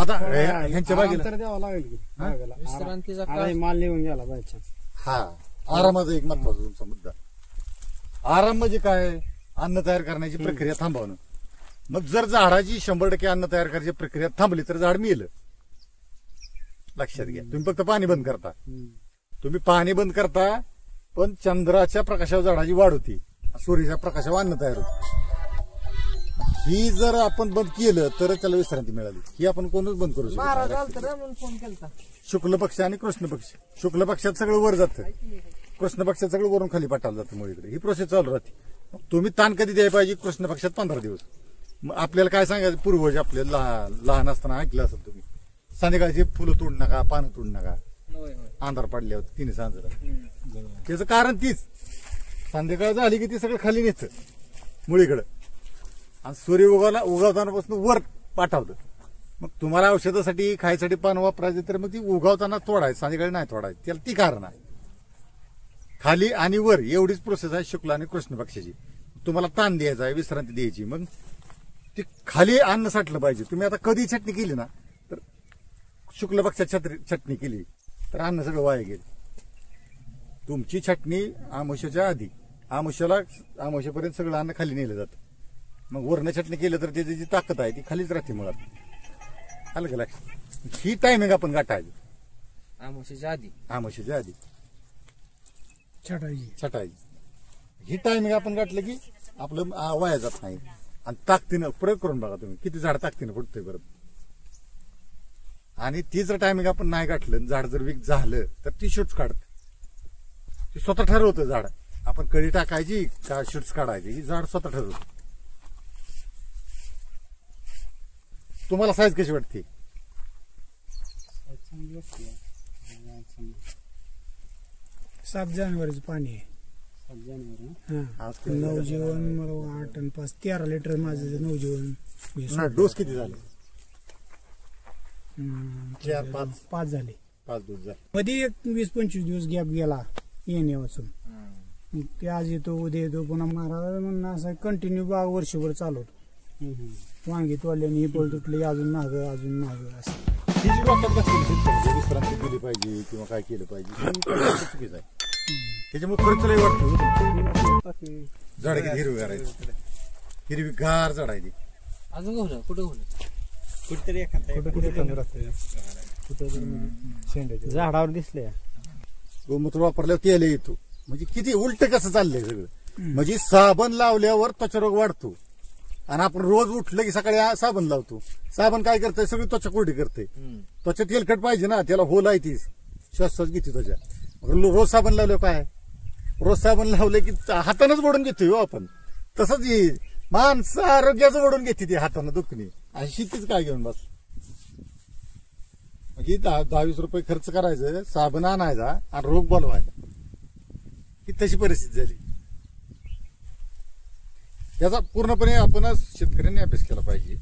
आता ह्यांच्या बागेला तर द्यावं लागेल की बागेला. विश्रांतीचा आता हे माल निघून गेला बायचा. हा आरामाचा एक महत्वाचा तुमचा मुद्दा. आराम म्हणजे काय? अन्न तयार करण्याची प्रक्रिया थांबवणं. मग जर झाडाची 100% अन्न तयार करायची प्रक्रिया थांबली तर झाड मेलं. लक्षात घ्या. तुम्ही फक्त पाणी बंद करता. तुम्ही पाणी बंद करता पण चंद्राच्या प्रकाशावर झाडाची वाढ होती, सूर्याच्या प्रकाशावर अन्न तयार होते. ही जर आपण बंद केलं तर त्याला विश्रांती मिळाली. ही आपण कोणच बंद करू शकतो. महाराज आलतं ना म्हणून फोन केलता. शुक्ल पक्ष आणि कृष्ण पक्ष. शुक्ल पक्षात सगळं वर जातं, कृष्ण पक्षात सगळं वरून खाली पाठवलं जातं मुळीकडे. ही प्रोसेस चालू राहते. तुम्ही ताण कधी द्यायला पाहिजे? कृष्ण पक्षात 15 दिवस. मग आपल्याला काय सांगायचं? पूर्वज आपले लहान असताना ऐकलं असेल तुम्ही, संध्याकाळची फुलं तोडू नका, पानं तोडू नका, अंधार पडल्यावर तिने सांजरा. त्याचं कारण तीच, संध्याकाळ झाली की ती सगळं खाली नेतं मुळीकडं आणि सूर्य उगवतानापासून वर पाठवतं. मग तुम्हाला औषधासाठी खायसाठी पान वापरायचं तर मग ती उगवताना तोडायचं, संध्याकाळी नाही तोडायचं. त्याला ती कारण आहे. खाली आणि वर एवढीच प्रोसेस आहे शुक्ल आणि कृष्ण पक्षाची. तुम्हाला ताण द्यायचा आहे, विश्रांती द्यायची. मग ती खाली अन्न साठलं पाहिजे. तुम्ही आता कधी चटणी केली ना तर शुक्ल पक्षात चटणी केली तर अन्न सगळं वाया गेलं. तुमची चटणी आमुष्याच्या आधी, आमुष्यापर्यंत सगळं अन्न खाली नेलं जातं. मग वरण चटणी केलं तर त्याची जी ताकद आहे ती खालीच राहते मुळात. आलं का लक्षात? ही टायमिंग आपण गाठायची आमुष्याच्या आधी छटायची. ही टायमिंग आपण गाठलं की आपलं वाया जात नाही. आणि ताकदीनं प्रयोग करून बघा तुम्ही, किती झाड ताकदीनं फुटतंय बरं. आणि ती जर टायमिंग आपण नाही गाठलं, झाड जर वीक झालं तर ती शूट्स काढत. ती स्वतः ठरवतं झाड, आपण कळी टाकायची का शूट्स काढायची. ही झाड स्वतः ठरवतं. तुम्हाला साईज कशी वाटते? 7 जानेवारीचं पाणी आहे. 7 जानेवारी. नवजीवन मला 8 आणि 5 13 लिटर माझं नवजीवन. डोस किती झाले? 5 झाले. 5 डोस झाले. मध्ये एक 20-25 दिवस गॅप गेला येणे वाचून. ते आज येतो उद्या येतो. पुन्हा महाराज म्हणणं असं कंटिन्यू बाग वर्षभर चालवतो. वांगी तोडल्याने ही पळ तुटली, अजून माग असं. ही जी डोक्यात बसलेली विश्रांती दिली पाहिजे किंवा काय केलं पाहिजे चुकीचं आहे. त्याच्यामुळे खर्चलाही वाटतो. झाड किती हिरवीगार आहे, हिरवीगार झाड आहे ती. अजून होलं कुठं होलं कुठेतरी झाडावर दिसले. गोमूत्र वापरल्यावर तेल येतो. म्हणजे किती उलट कसं चाललंय सगळं. म्हणजे साबण लावल्यावर त्वचारोग वाढतो आणि आपण रोज उठलं की सकाळी साबण लावतो. साबण काय करतंय? सगळी त्वचा कोरडी करते. त्वचा तेलकट पाहिजे ना, त्याला होल आहे ती, श्वास घेते त्वचा. रोज साबण लावलं काय? रोज साबण लावलं की हातानंच ओढून घेतोय हो आपण. तसंच माणसं आरोग्याचं ओढून घेते ती हातानं दुखणी. अशी तीच काय घेऊन बस. म्हणजे 10-20 रुपये खर्च करायचं, साबण आणायचा आणि रोग बोलवायचा. ही तशी परिस्थिती झाली. याचा पूर्णपणे आपणच शेतकऱ्यांनी अभ्यास केला पाहिजे.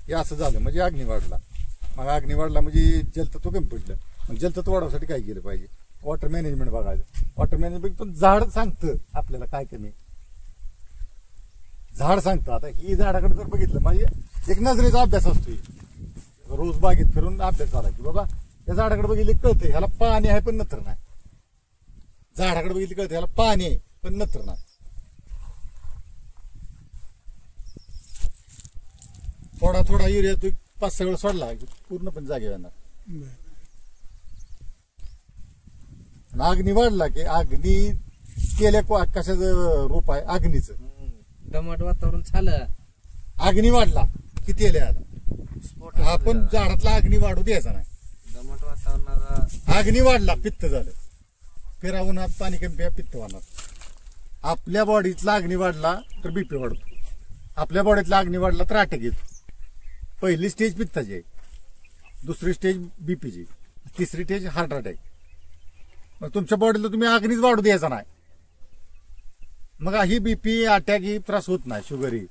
हे असं झालं म्हणजे अग्नी वाढला. मग अग्नी वाढला म्हणजे जलतत्व कमी पडलं. मग जलतत्व वाढवण्यासाठी काय केलं पाहिजे? वॉटर मॅनेजमेंट बघायचं. वॉटर मॅनेजमेंट पण झाड सांगतं आपल्याला काय कमी. झाड सांगतं. आता ही झाडाकडे जर बघितलं म्हणजे एक नजरेचा अभ्यास असतो. रोज बागेत फिरून अभ्यास झाला की बाबा या झाडाकडे बघितले कळतंय ह्याला पाणी आहे पण नत्र नाही. झाडाकडे बघितले कळतंय ह्याला पाणी आहे पण नत्र नाही. थोडा थोडा युरिया तू 5-6 वेळा सोडला पूर्णपणे जागे येणार. अग्नी वाढला की अग्नी केल्या कशाचं रूप आहे? अग्नीचं. दमट वातावरण झालं, अग्नी वाढला की तेल आला. आपण झाडातला अग्नी वाढू द्यायचा नाही. दमट वातावरणाचा अग्नी वाढला पित्त झालं. फिरा उन्हात पाणी कमी प्या, पित्त वाढणार. आपल्या बॉडीतला अग्नी वाढला तर बीपी वाढतो. आपल्या बॉडीतला अग्नी वाढला तर अटॅक येतो. पहिली स्टेज पित्ताची आहे, दुसरी स्टेज बीपीची, तिसरी स्टेज हार्ट अटॅक. मग तुमच्या बॉडीला तुम्ही अग्नीच वाढू द्यायचा नाही. मग ही बीपी अटॅक ही त्रास होत नाही. शुगर ही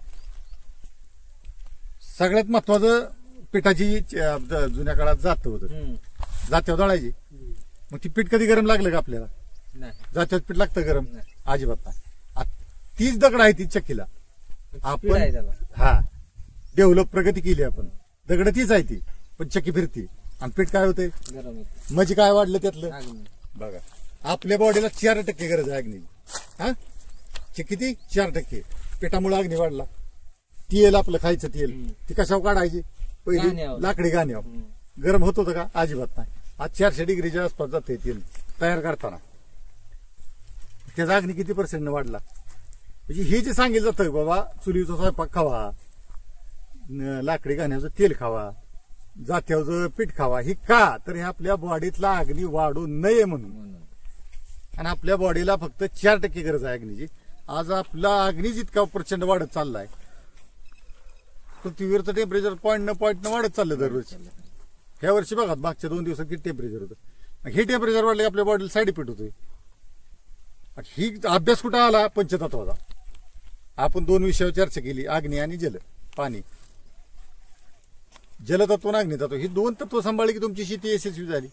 सगळ्यात महत्वाचं. पिठाची जुन्या काळात जात होतं, जात्यावर दळायची. मग ती पीठ कधी गरम लागलं का आपल्याला? जात्यावर पीठ लागतं गरम? अजिबात नाही. तीच दगड आहे ती चक्कीला. आपण हा डेव्हलप प्रगती केली आपण. दगड तीच आहे ती पण चक्की फिरती आणि पीठ काय होते गरम होते. म्हणजे काय वाढलं त्यातलं अग्नी. बघा आपल्या बॉडीला 4% गरज आहे अग्नी हा किती 4% पिठामुळे अग्नी वाढला तेल आपलं खायचं तेल ती कशावर काढायची पहिली गाण्यावर. लाकडी गाण्यावर गरम होत होतं का अजिबात नाही आज 400 डिग्रीच्या आसपास जाते तेल तयार करताना त्याचा अग्नी किती % वाढला म्हणजे हे जे सांगितलं जातं बाबा चुलीचा स्वयंपाक खावा लाकडी गाण्याचं तेल खावा जात्याचं पीठ खावा ही का तर हे आपल्या बॉडीतला अग्नी वाढू नये म्हणून आणि आपल्या बॉडीला फक्त 4% गरज आहे अग्नीची आज आपला अग्नी जितका प्रचंड वाढत चाललाय पृथ्वीवरचं टेम्परेचर पॉईंट न वाढत चाललं दरवर्षी ह्या वर्षी बघा मागच्या 2 दिवसात किती टेम्परेचर होतं हे टेम्परेचर वाढलं की आपल्या बॉडीला साईड इफेक्ट होतोय ही अभ्यास कुठं आला पंचतत्वाचा आपण 2 विषयावर चर्चा केली अग्नी आणि जल पाणी जलतत्व आणि अग्नितत्व ही 2 तत्व सांभाळली की तुमची शेती यशस्वी झाली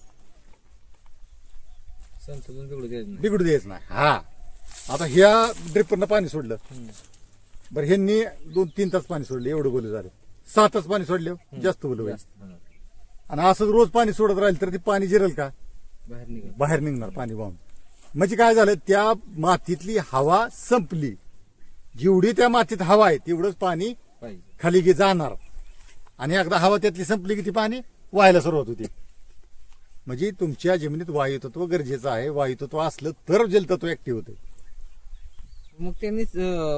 संतुलन बिघडू द्यायचं नाही. बिघडू द्यायचं नाही हा आता ह्या ड्रिपरनं पाणी सोडलं बरं ह्यांनी 2-3 तास पाणी सोडले एवढं बोलू झालं 6 तास पाणी सोडले जास्त बोलू होईल. जास्त होणार. आणि असंच रोज पाणी सोडत राहील तर ते पाणी जिरेल का बाहेर निघत. बाहेर निघणार पाणी वाहून म्हणजे काय झालं त्या मातीतली हवा संपली जेवढी त्या मातीत हवा आहे तेवढंच पाणी पाहिजे. खाली जाणार आणि एकदा हवा त्यातली संपली की ती पाणी व्हायला सुरुवात होती म्हणजे तुमच्या जमिनीत वायुतत्व गरजेचं आहे वायुतत्व असलं तर जलतत्व ऍक्टिव्ह होते मग त्यांनी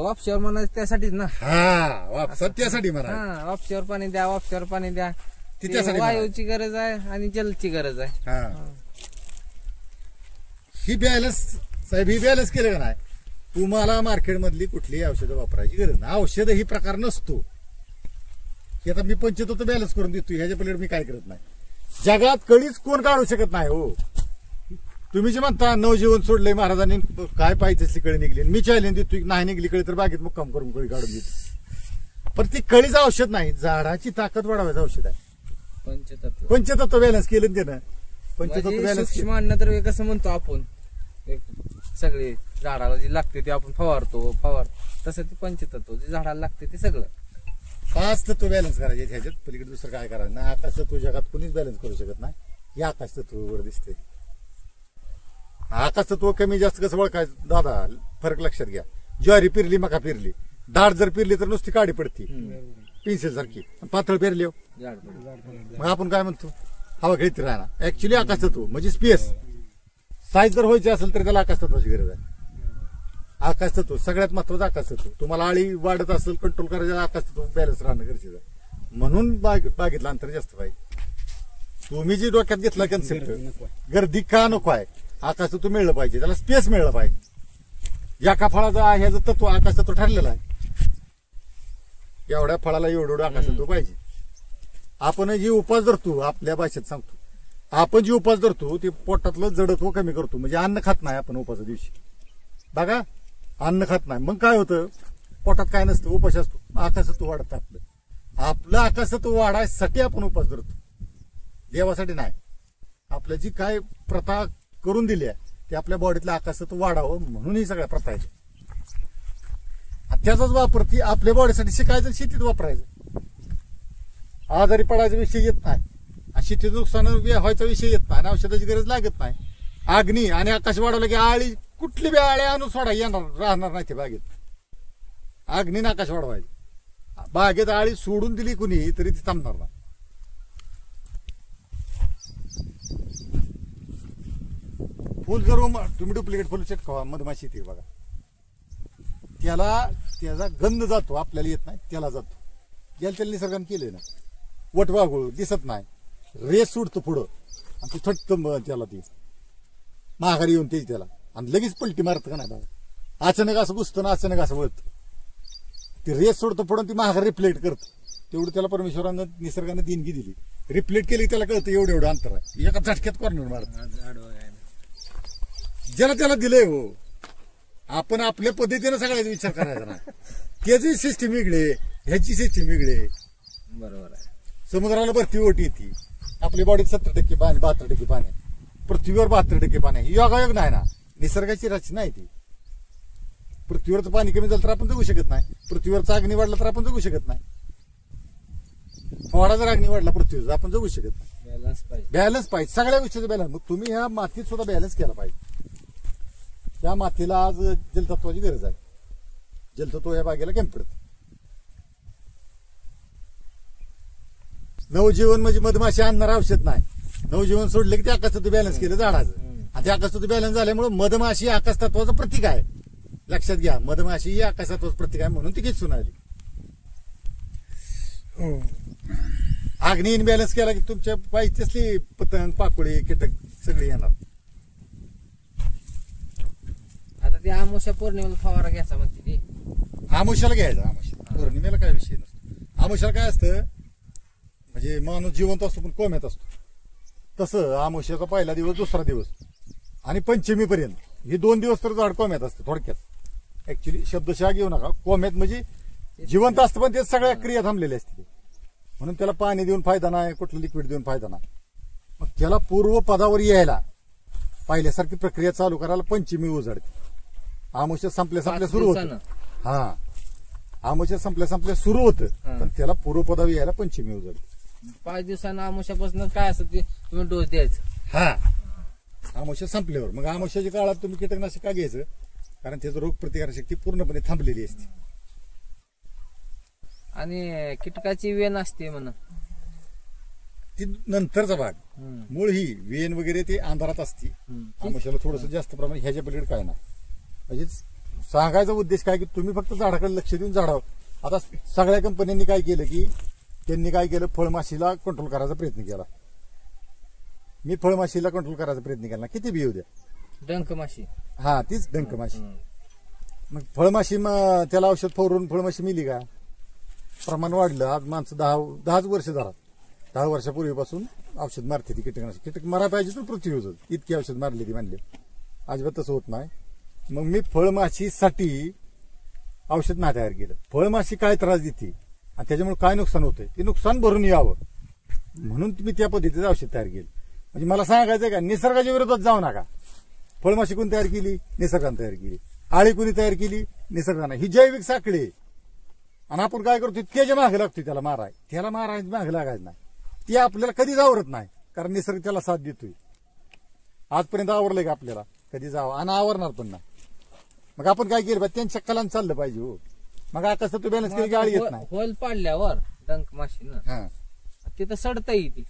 वापशावर म्हणायचं त्यासाठीच ना. हा वापसात त्यासाठी म्हणा हा वापशावर पाणी द्या वापशावर पाणी द्या ती ते त्यासाठी वायूची गरज आहे आणि जलची गरज आहे. हा ही बॅलन्स साहेब ही बॅलन्स केलं का नाही तुम्हाला मार्केटमधली कुठलीही औषधं वापरायची गरज नाही औषध ही प्रकार नसतो की आता मी पंचतत्व बॅलन्स करून देतो ह्याच्या पलीकडे मी काय करत नाही जगात कळीच कोण काढू शकत नाही हो तुम्ही जे म्हणता नवजीवन सोडलंय महाराजांनी काय पाहिजे तसली कळी निघली मी चॅलेंज देतो नाही निघली कळी तर बागेत मुक्काम करून कळी काढून देतो पण ती कळीचं औषध नाही झाडाची ताकद वाढवायचं औषध आहे पंचतत्व पंचतत्व बॅलन्स केलं त्यानं पंचतत्व म्हणजे बॅलन्स सूक्ष्म अन्न द्रव्य कसं म्हणतो आपण एक सगळे झाडाला जे लागते ते आपण फवारतो तसं ते पंचतत्व जे झाडाला लागते ते सगळं 5 तत्व बॅलन्स करायचे ह्याच्यात पलीकडे दुसरं काय करायचं नाही आकाश तत्व जगात कोणीच बॅलन्स करू शकत नाही हे आकाश तत्ववर दिसते आकाश तत्व कमी जास्त कसं ओळखायचं दादा फरक लक्षात घ्या ज्वारी पिरली मका पिरली दाट जर पिरली तर नुसती काडी पडती पेन्सिल सारखी पातळ पेरली हो. झाड पडलं. मग आपण काय म्हणतो हवा खेळती राहणार ऍक्च्युली आकाश तत्व म्हणजे स्पेस साईज जर व्हायची असेल तर त्याला आकाश तत्वाची गरज आहे आकाश तत्व सगळ्यात महत्वाचं आकाश तत्व तुम्हाला आळी वाढत असेल कंट्रोल करायचं आकाश तत्व बॅलन्स राहणं गरजेचं आहे म्हणून बागेतलं अंतर जास्त पाहिजे तुम्ही जी डोक्यात घेतला कन्सेप्ट गर्दी का नको आहे आकाश तत्व मिळलं पाहिजे त्याला स्पेस मिळलं पाहिजे एका फळाचं ह्याचं तत्व आकाश तत्व ठरलेलं आहे एवढ्या फळाला एवढं आकाश तत्व पाहिजे आपण जी उपास धरतो आपल्या भाषेत सांगतो आपण जी उपास धरतो ते पोटातलं जडत्व कमी करतो म्हणजे अन्न खात नाही आपण उपासा दिवशी बघा अन्न खात नाही मग काय होतं पोटात काय नसतं उपास असतो आकाशत्व वाढतं आपलं आकाशत्व वाढायसाठी आपण उपास धरतो देवासाठी नाही आपल्या जी काय प्रथा करून दिली आहे ते आपल्या बॉडीतलं आकाशत्व वाढावं म्हणून ही सगळ्या प्रथा आहेत त्याचाच वापर ती आपल्या बॉडीसाठी शिकायचं शेतीत वापरायचं आजारी पडायचा विषय येत नाही आणि शेतीचं नुकसान व्हायचा विषय येत नाही आणि औषधाची गरज लागत नाही अग्नी आणि आकाश वाढवलं की आळी कुठली बी आळी आणून सोडा येणार राहणार नाही ते बागेत अग्नी आकाश वाढवायचं बागेत आळी सोडून दिली कुणी तरी ती थांबणार नाही फुल जर तुम्ही डुप्लिकेट फुल सेट खावा मधमाशी येते बघा त्याचा गंध जातो आपल्याला येत नाही त्याला जातो याला त्याला निसर्गाने केले ना वटवागुळ दिसत नाही रेस सुटतो पुढं आणि ती थट्ट त्याला ती माघारी येऊन तेच त्याला आणि लगेच पलटी मारत का नाही बघा अचानक असं घुसतं ना अचानक असं वळत ती रेस सोडतो पुढं ती माघार रिप्लेट करत तेवढं त्याला परमेश्वरानं निसर्गाने देणगी दिली रिप्लेट केली त्याला कळतं एवढं अंतर आहे एका झटक्यात कॉर्नर मारत ज्याला त्याला दिलंय हो आपण आपल्या पद्धतीने सगळ्याचा विचार करायचा ना त्याची सिस्टीम वेगळे ह्याची सिस्टीम वेगळे बरोबर आहे समुद्राला भरती ओटी येते आपल्या बॉडीत 70% पाणी 72% पाणी पृथ्वीवर 72% पाणी आहे योगायोग नाही ना निसर्गाची रचना आहे ती पृथ्वीवरचं पाणी कमी झालं तर आपण जगू शकत नाही पृथ्वीवरचा अग्नी वाढला तर आपण जगू शकत नाही थोडा जर अग्नी वाढला पृथ्वीचा आपण जगू शकत नाही. बॅलन्स पाहिजे. बॅलन्स पाहिजे सगळ्या गोष्टीचा बॅलन्स. मग तुम्ही ह्या मातीत सुद्धा बॅलन्स केला पाहिजे. त्या मातीला आज जलतत्वाची गरज आहे. जलतत्व या बागेला कमी पडतं. नवजीवन म्हणजे मधमाशी आणणारं औषध नाही. नवजीवन सोडलं की ते आकाशतत्व बॅलन्स केलं झाडाचं. आणि ते आकाशतत्व बॅलन्स झाल्यामुळे मधमाशी आकाशतत्वाचं प्रतीक आहे. लक्षात घ्या, मधमाशी ही आकाशतत्वाचं प्रतीक आहे म्हणून ती खेचून आली. अग्नी इनबॅलन्स केला की तुमच्या पाहिजे तसली पतंग पाकोळी कीटक सगळे येणार. आता ते अमावस्या पौर्णिमेला फवारा घ्यायचा म्हणते ती. आमुष्याला घ्यायचा. आमुष्या पौर्णिमेला काय विषय नसतो. आमुष्याला काय असतं म्हणजे माणूस जिवंत असतो पण कोम्यात असतो. तसं आमुष्याचा पहिला दिवस, दुसरा दिवस आणि पंचमीपर्यंत हे 2 दिवस तर झाड कोम्यात असतं. थोडक्यात ऍक्च्युली शब्दशः घेऊ नका. कोम्यात म्हणजे जिवंत असतं पण ते सगळ्या क्रिया थांबलेल्या असते. म्हणून त्याला पाणी देऊन फायदा नाही, कुठलं लिक्विड देऊन फायदा नाही. मग त्याला पूर्व पदावर यायला पहिल्यासारखी प्रक्रिया चालू करायला पंचमी उजाडते. आमुष्य संपल्या संपल्या सुरू होतं. हा, आमुष्य संपल्या संपल्या सुरू होतं पण त्याला पूर्व पदावर यायला पंचमी उजाडते. 5 दिवसांना अमावस्यापासून काय असं ते तुम्ही डोस द्यायचं. हा, आमुष्य संपल्यावर. मग आमुष्याच्या काळात तुम्ही कीटकनाशक का घ्यायचं? कारण त्याचं रोग प्रतिकारक शक्ती पूर्णपणे थांबलेली असते. आणि कीटकाची वेण असते म्हणा ती नंतरचा भाग. मूळ ही वेन वगैरे ते अंधारात असते. आमुष्याला थोडंसं जास्त प्रमाणात ह्याच्या पलीकडे काय नाही. म्हणजे सांगायचा उद्देश काय की तुम्ही फक्त झाडाकडे लक्ष देऊन झाडावर. आता सगळ्या कंपन्यांनी काय केलं की त्यांनी काय केलं, फळमाशीला कंट्रोल करायचा प्रयत्न केला. मी फळमाशीला कंट्रोल करायचा प्रयत्न केला. किती बी येऊ द्या. डंक माशी. हा, तीच डंक माशी. मग फळमाशी त्याला औषध फवारून फळमाशी मिली का? प्रमाण वाढलं. आज माणसं 10 वर्ष झाला. 10 वर्षापूर्वीपासून औषध मारते ती कीटकनाशक. कीटक मारा पाहिजे तर पृथ्वी होत इतकी औषध मारली ती म्हणले. अजिबात तसं होत नाही. मग मी फळमाशीसाठी औषध नाही तयार केलं. फळमाशी काय त्रास देते आणि त्याच्यामुळे काय नुकसान होतंय ते नुकसान भरून यावं म्हणून मी त्या पद्धतीचं औषध तयार केलं. म्हणजे मला सांगायचं का, निसर्गाच्या विरोधात जाऊ नका. फळमाशी कोणी तयार केली? निसर्गाने तयार केली. आळी कोणी तयार केली? निसर्गाने. ही जैविक साखळी. आणि आपण काय करतो, त्याच्या मागे लागतोय त्याला माराय. त्याला मारायचं मागे लागायचं नाही. ती आपल्याला कधीच आवरत नाही कारण निसर्ग त्याला साथ देतोय. आजपर्यंत आवरलंय का आपल्याला? कधी जावं आणि आवरणार पण नाही. मग आपण काय केलं पाहिजे, त्यांच्या कलान चाललं पाहिजे. हो, मग आकाश तू बॅलन्स केली की आळी येत नाही. होल पाडल्यावर डंक माशीनं तिथं सडता येते.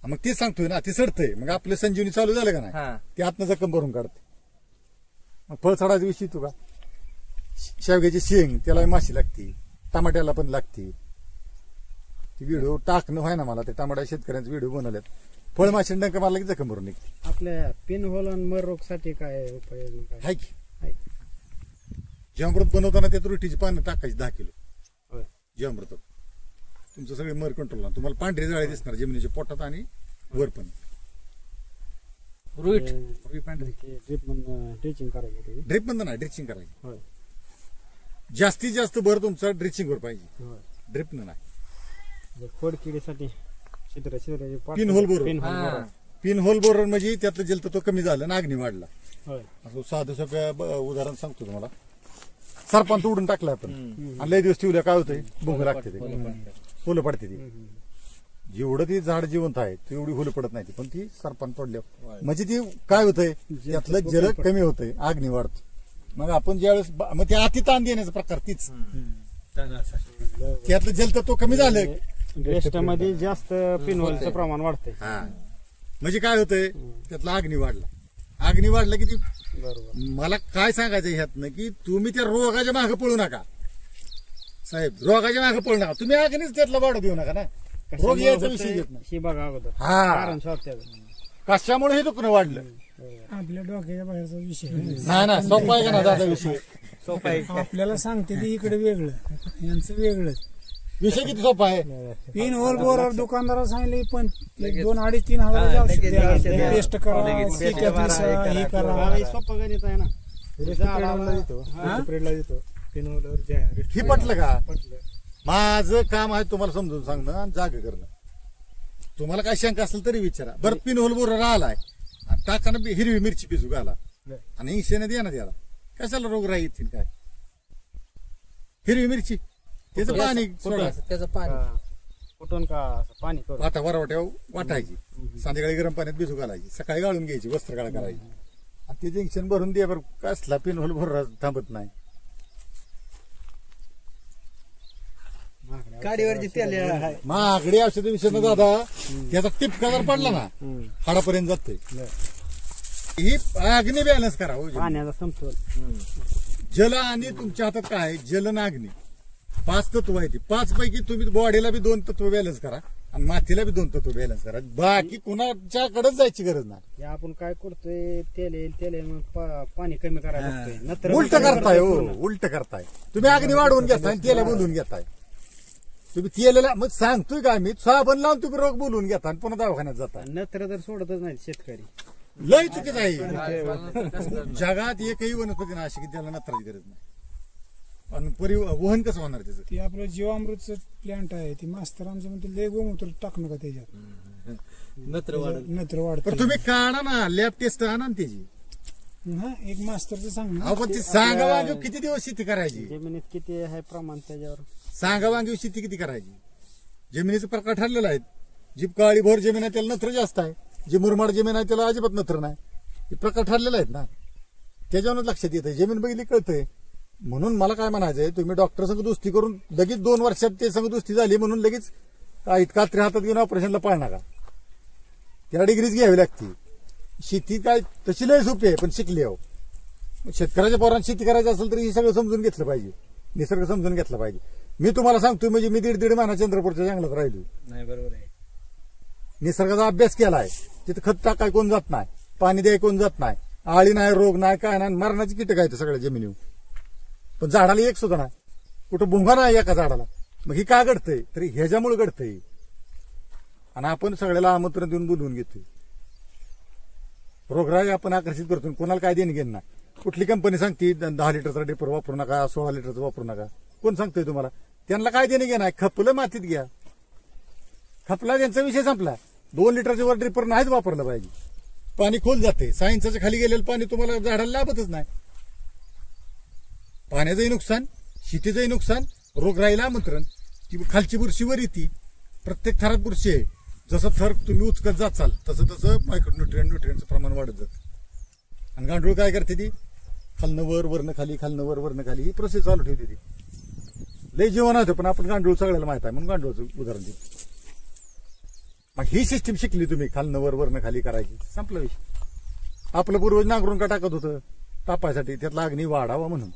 मग ती सांगतोय ना, ती सडतंय. मग आपलं संजीवनी चालू झालं का नाही, ती आतनं जखम भरून काढते. मग फळ सडायचा विषय तू का, शेवग्याची शेंग त्याला माशी लागते, टमाट्याला पण लागते. ती व्हिडिओ टाकणं व्हाय ना मला, ते टमाट्या शेतकऱ्यांचे व्हिडिओ बनवल्यात. फळमाशी डंक मारला की जखम भरून निघते. आपल्या पिन होल आणि मर रोग साठी काय उपाय हाय की? जीवामृत बनवताना त्यात रोटीची पानं टाकायची 10 किलो जीवामृत. तुमचं सगळे मर कंट्रोल. तुम्हाला पांढरी जाळे दिसणार जमिनीच्या पोटात आणि वर पण. रुई पांढरी. ड्रिचिंग करायची. ड्रिप बंद नाही, ड्रिचिंग करायची. जास्तीत जास्त भर तुमचा ड्रिचिंग वर पाहिजे, ड्रिप नाही. खोडकिडीसाठी pin hole borer. Pin hole borer म्हणजे त्यातलं जलतत्व कमी झालं ना अग्नी वाढला. असं साधं सोप्या उदाहरण सांगतो तुम्हाला. सरपंच उडून टाकला आपण आणि लय दिवस ठेवल्या काय होतंय, भोग लागते, ते फुलं पडते. ती जेवढं ती झाड जिवंत आहे तेवढी फुलं पडत नाही, पण ती सरपंच पडल्या म्हणजे ती काय होतंय, त्यातलं जल कमी होतंय, अग्नी वाढतो. मग आपण ज्यावेळेस मग ते अति ताण देण्याचा प्रकार तीच. त्यातलं जलतत्व कमी झालं, रेस्टमध्ये जास्त पिनहोलचं प्रमाण वाढतंय. म्हणजे काय होतंय, त्यातला अग्नी वाढला. अग्नी वाढला की ती मला काय सांगायचं ह्यातनं की तुम्ही त्या रोगाच्या मागे पळू नका साहेब, रोगाच्या मागे पळू नका. तुम्ही अग्नीच त्यातला वाढू देऊ नका ना. रोग यायचा विषय घेत नाही. ही बघा अगोदर हा, कशामुळे हे दुखणं वाढलं आपल्या डोक्याच्या बाहेरचा विषय नाही ना. सोपा आहे का ना दादा विषय? सोपा आहे. आपल्याला सांगते ते इकडे वेगळं, यांचं वेगळंच. विषय किती सोपा आहे. पिन होल बोरर दुकानदाराला सांगितलं पण 2-3 हजार टेस्ट करा, हे करा. सोपं गणित आहे ना. ही पटलं का? माझं काम आहे तुम्हाला समजून सांगणं आणि जाग करणं. तुम्हाला काय शंका असेल तरी विचारा. बरं, पिन होल बोरर आलाय, टाकानं हिरवी मिरची पिसू घाला आणि इंशेने द्या ना त्याला. कशाला रोग राहील काय? हिरवी मिरची त्याचं पाणी सोडा, त्याचं पाणी कुठून का असं पाणी करू आता वरवट्या वाटायची, संध्याकाळी गरम पाण्यात भिजू घालायची, सकाळी गाळून घ्यायची, वस्त्रगाळ करायची आणि ते जंक्शन भरून द्या बरं. कसला पिनहोल भरून थांबत नाही. गाडीवरची तेल आहे. महागडी औषध विषय ना दादा, त्याचा टिपका जर पडला ना हाडापर्यंत जाते. ही अग्नी बॅलन्स करा हो. पाण्याचा समतोल. जल आणि तुमच्या हातात काय आहे? जल आणि अग्नी 5 तत्व आहे. ती 5 पैकी तुम्ही बॉडीला बी 2 तत्व बॅलन्स करा आणि मातीला बी 2 तत्व बॅलन्स करा. बाकी कुणाच्याकडेच जायची गरज नाही. हे आपण काय करतोय, तेल येईल मग पाणी कमी करायला लागतोय. नंतर उलट करताय हो, उलट करताय तुम्ही. अग्नी वाढवून घेताय आणि तेला बोलून घेताय तुम्ही. तेलाला मग सांगतोय का मी, साबण लावून तुम्ही रोग बोलून घेता आणि पुन्हा दवाखान्यात जाता. नत्र तर सोडतच नाही शेतकरी. लय चुकीचं आहे. जगात एकही वनस्पती नाही अशी की त्याला नत्राची गरज नाही. आणि वहन कसं होणार त्याचं? ते आपलं जीवामृतचं प्लांट आहे, ती मास्तर आमचं म्हणते लय गोमूत्र टाकू नका त्याच्यात, नत्र वाढत. नत्र वाढत. पण तुम्ही काढा ना, लॅब टेस्ट आणा ना त्याची. हा, एक मास्तरचं सांग ना. अहो पण ती सांगा वांगी किती दिवस शेती करायची? जमिनीत किती आहे प्रमाण त्याच्यावर सांगा वांगी शेती किती करायची? जमिनीचा प्रकार ठरलेला आहे. जी काळी भोर जमीन आहे त्याला नत्र जास्त आहे, जी मुरमाड जमीन आहे त्याला अजिबात नत्र नाही. हे प्रकार ठरलेले आहेत ना, त्याच्यावरच लक्षात येत आहे. जमीन बघितली कळतंय. म्हणून मला काय म्हणायचंय, तुम्ही डॉक्टर संग दोस्ती करून लगेच 2 वर्षात ते संग दोस्ती झाली म्हणून लगेच कात्री हातात घेऊन ऑपरेशनला पाळ नका. त्याला डिग्रीज घ्यावी लागते. शेती काय तशी लय सोपी आहे, पण शिकली आहो. शेतकऱ्याच्या पोरांना शेती करायची असेल तर हे सगळं समजून घेतलं पाहिजे, निसर्ग समजून घेतला पाहिजे. मी तुम्हाला सांगतोय म्हणजे मी 1.5 महिना चंद्रपूरच्या जंगलात राहिलो. नाही बरोबर आहे. निसर्गाचा अभ्यास केलाय. तिथे खत टाकाय कोण जात नाही, पाणी द्याय कोण जात नाही, आळी नाही, रोग नाही, काय नाही, मरणाची कीटक आहेत सगळ्या जमिनीवर. पण झाडाला एक सुद्धा नाही, कुठं भुंगा नाही एका झाडाला. मग ही का घडतंय? तरी ह्याच्यामुळे घडतंय. आणि आपण सगळ्याला आमंत्रण देऊन बोलवून घेतोय. रोगराई आपण आकर्षित करतो. कोणाला काय देणं घेणं नाही. कुठली कंपनी सांगते 10 लिटरचा डेपर वापरू नका, 16 लिटरचा वापरू नका. कोण सांगतोय तुम्हाला? त्यांना काय देणं घेणं आहे? खपलं मातीत घ्या, खपला त्यांचा विषय संपला. 2 लिटरच्या वर ड्रिपर नाहीच वापरलं पाहिजे. पाणी खोल जाते. सायन्सच्या खाली गेलेलं पाणी तुम्हाला झाडाला लाभतच नाही. पाण्याचंही नुकसान, शेतीचंही नुकसान, रोगराईला आमंत्रण. ती खालची बुरशी वर येते. प्रत्येक थरात बुरशी आहे. जसं थर तुम्ही उचकत जाचाल तसं तसं न्यूट्रिएंटचं प्रमाण वाढत जातं. आणि गांडूळ काय करते ती? खालनं वर, वरनं खाली, खालनं वर, वरनं खाली, ही प्रोसेस चालू ठेवते ती. लय जीवन होतं, पण आपण गांडूळ सगळ्याला माहित आहे म्हणून गांडूळचं उदाहरण देतो. मग ही सिस्टीम शिकली तुम्ही, खालनं वर, वरनं खाली करायची, संपला विषय. आपलं पूर्वज नांगरून का टाकत होतं? तापायसाठी, त्यातला अग्नी वाढावा म्हणून.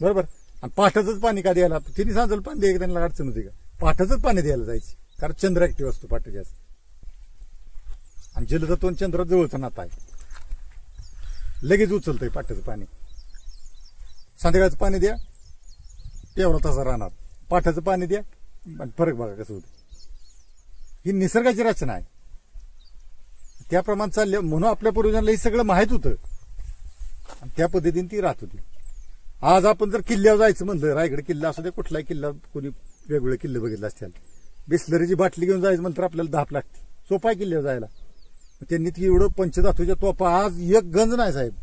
बरोबर. आणि पाठाचंच पाणी का द्यायला? तिने सांगितलं पाणी द्यायला त्यांना अडचण होती का? पाठाचंच पाणी द्यायला जायची, कारण चंद्र ऍक्टिव्ह असतो पाठ जास्त. आणि जलतत्व चंद्र जवळचं नातं आहे. लगेच उचलतंय पाठाचं पाणी. संध्याकाळचं पाणी द्या, तेवढा तसा राहणार. पाठाचं पाणी द्या, फरक बघा कसं होतं. ही निसर्गाची रचना आहे. त्याप्रमाणे चालले म्हणून आपल्या पूर्वजांना हे सगळं माहित होतं आणि त्या पद्धतीने ती राहत होती. आज आपण जर किल्ल्यावर जायचं म्हणलं, रायगड किल्ला असू दे, कुठलाही किल्ला, कोणी वेगवेगळे किल्ले बघितले असतील, बिस्लरीची बाटली घेऊन जायचं म्हणलं तर आपल्याला 10 लागते. सोपा आहे किल्ल्यावर जायला. त्यांनी ती एवढं पंचधातूच्या तोफा, आज एक गंज नाही साहेब.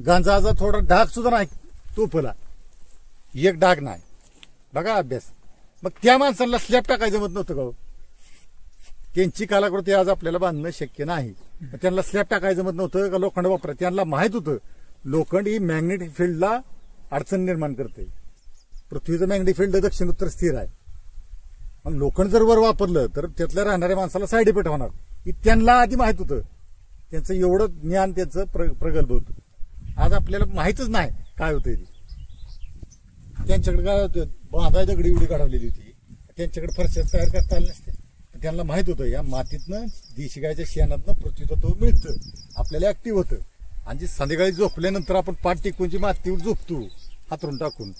गांजाचा थोडा डाग सुद्धा नाही तोफला, एक डाग नाही. बघा अभ्यास. मग त्या माणसाला स्लॅब टाकायचं म्हणत नव्हतं का? त्यांची कलाकृती आज आपल्याला बांधणं शक्य नाही. त्यांना स्लॅब टाकायचं म्हणत नव्हतं का लोखंड वापरा? त्यांना माहित होतं लोखंड ही मॅग्नेटिक फील्डला अडचण निर्माण करते. पृथ्वीचं मॅग्नेटिक फील्ड दक्षिण उत्तर स्थिर आहे. मग लोखंड जर वर वापरलं तर त्यातल्या राहणाऱ्या माणसाला साईड इफेक्ट होणार. ही त्यांना आधी माहित होतं. त्यांचं एवढं ज्ञान त्यांचं प्रगल्भ होतं. आज आपल्याला माहितच नाही काय होतंय ते. त्यांच्याकडे काय होतं? बांधाय दगडी एवढी काढवलेली होती. त्यांच्याकडे फरशा तयार करता आले नसते. त्यांना माहित होतं या मातीतनं, देशी गायच्या शेणातनं पृथ्वीचं तो मिळतं, आपल्याला ऍक्टिव्ह होतं. आणि जी संध्याकाळी झोपल्यानंतर आपण पाठ टिकून जी मातीवर झोपतो हातरून टाकून,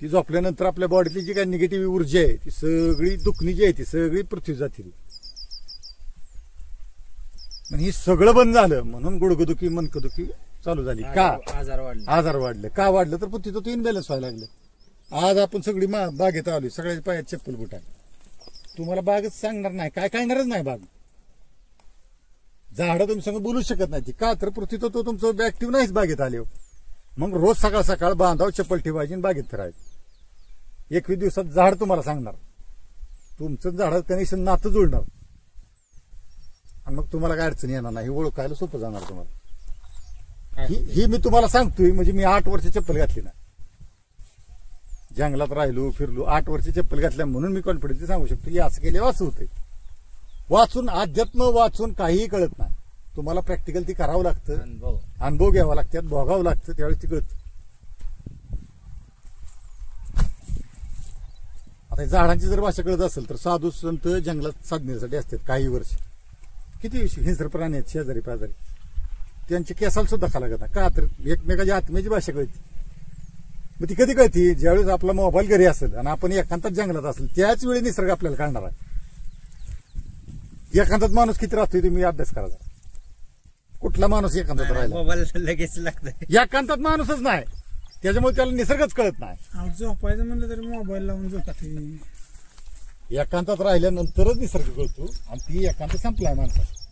ती झोपल्यानंतर आपल्या बॉडीतली जी काही निगेटिव्ह ऊर्जा आहे ती सगळी, दुखणी जी आहे ती सगळी पृथ्वी जातील. पण ही सगळं बंद झालं म्हणून गुडघेदुखी, मनकदुखी चालू झाली. का? आजार वाढले. का वाढलं? तर पृथ्वीचं तो इनबॅलन्स व्हायला लागलं. आज आपण सगळी बागेत आलोय, सगळ्याच्या पायात चप्पल बुट आहे. तुम्हाला बागच सांगणार नाही, काय कळणारच नाही बाग. झाडं तुमच्या संग बोलू शकत नाही. का? तर पृथ्वीचं तो तुमचं ऍक्टिव्ह नाहीच बागेत आले. मग रोज सकाळ सकाळ बांधाव, चप्पल ठेवायची आणि बागेत फिरायचं. 21 दिवसात झाड तुम्हाला सांगणार तुमचं झाडात कनेक्शन नातं जुळणार आणि मग तुम्हाला काय अडचण येणार नाही, ओळखायला सोपं जाणार तुम्हाला. ही मी तुम्हाला सांगतोय, म्हणजे मी 8 वर्ष चप्पल घातली ना, जंगलात राहिलो फिरलो, 8 वर्ष चप्पल घातल्या म्हणून मी कॉन्फिडन्स सांगू शकतो की असं केले वाचू होते. वाचून अध्यात्म वाचून काहीही कळत नाही, तुम्हाला प्रॅक्टिकल ती करावं लागतं, अनुभव घ्यावा लागतात, भोगावं लागतं, त्यावेळेस ती कळतं. आता झाडांची जर भाषा कळत असेल तर साधू संत जंगलात साधण्यासाठी असतात काही वर्ष, किती हिंस्र प्राणी आहेत शेजारी पाजारी, त्यांचे केसाला सुद्धा खाला लागतात का, तर एकमेकाच्या आत्म्याची भाषा कळते. मग ती कधी कळते, ज्यावेळेस आपला मोबाईल घरी असेल आणि आपण एकांतात जंगलात असेल त्याच वेळी निसर्ग आपल्याला कळणार आहे. एकांतात माणूस किती राहतोय तुम्ही अभ्यास करायचा, कुठला माणूस एकांतात राहिला, मोबाईल लगेच लागतंय. एकांतात माणूसच नाही, त्याच्यामुळे त्याला निसर्गच कळत नाही. अहो, झोपायचं म्हणलं तरी मोबाईल लावून झोपते. एकांतात राहिल्यानंतरच निसर्ग कळतो आणि ती एकांत संपलाय माणसाचा.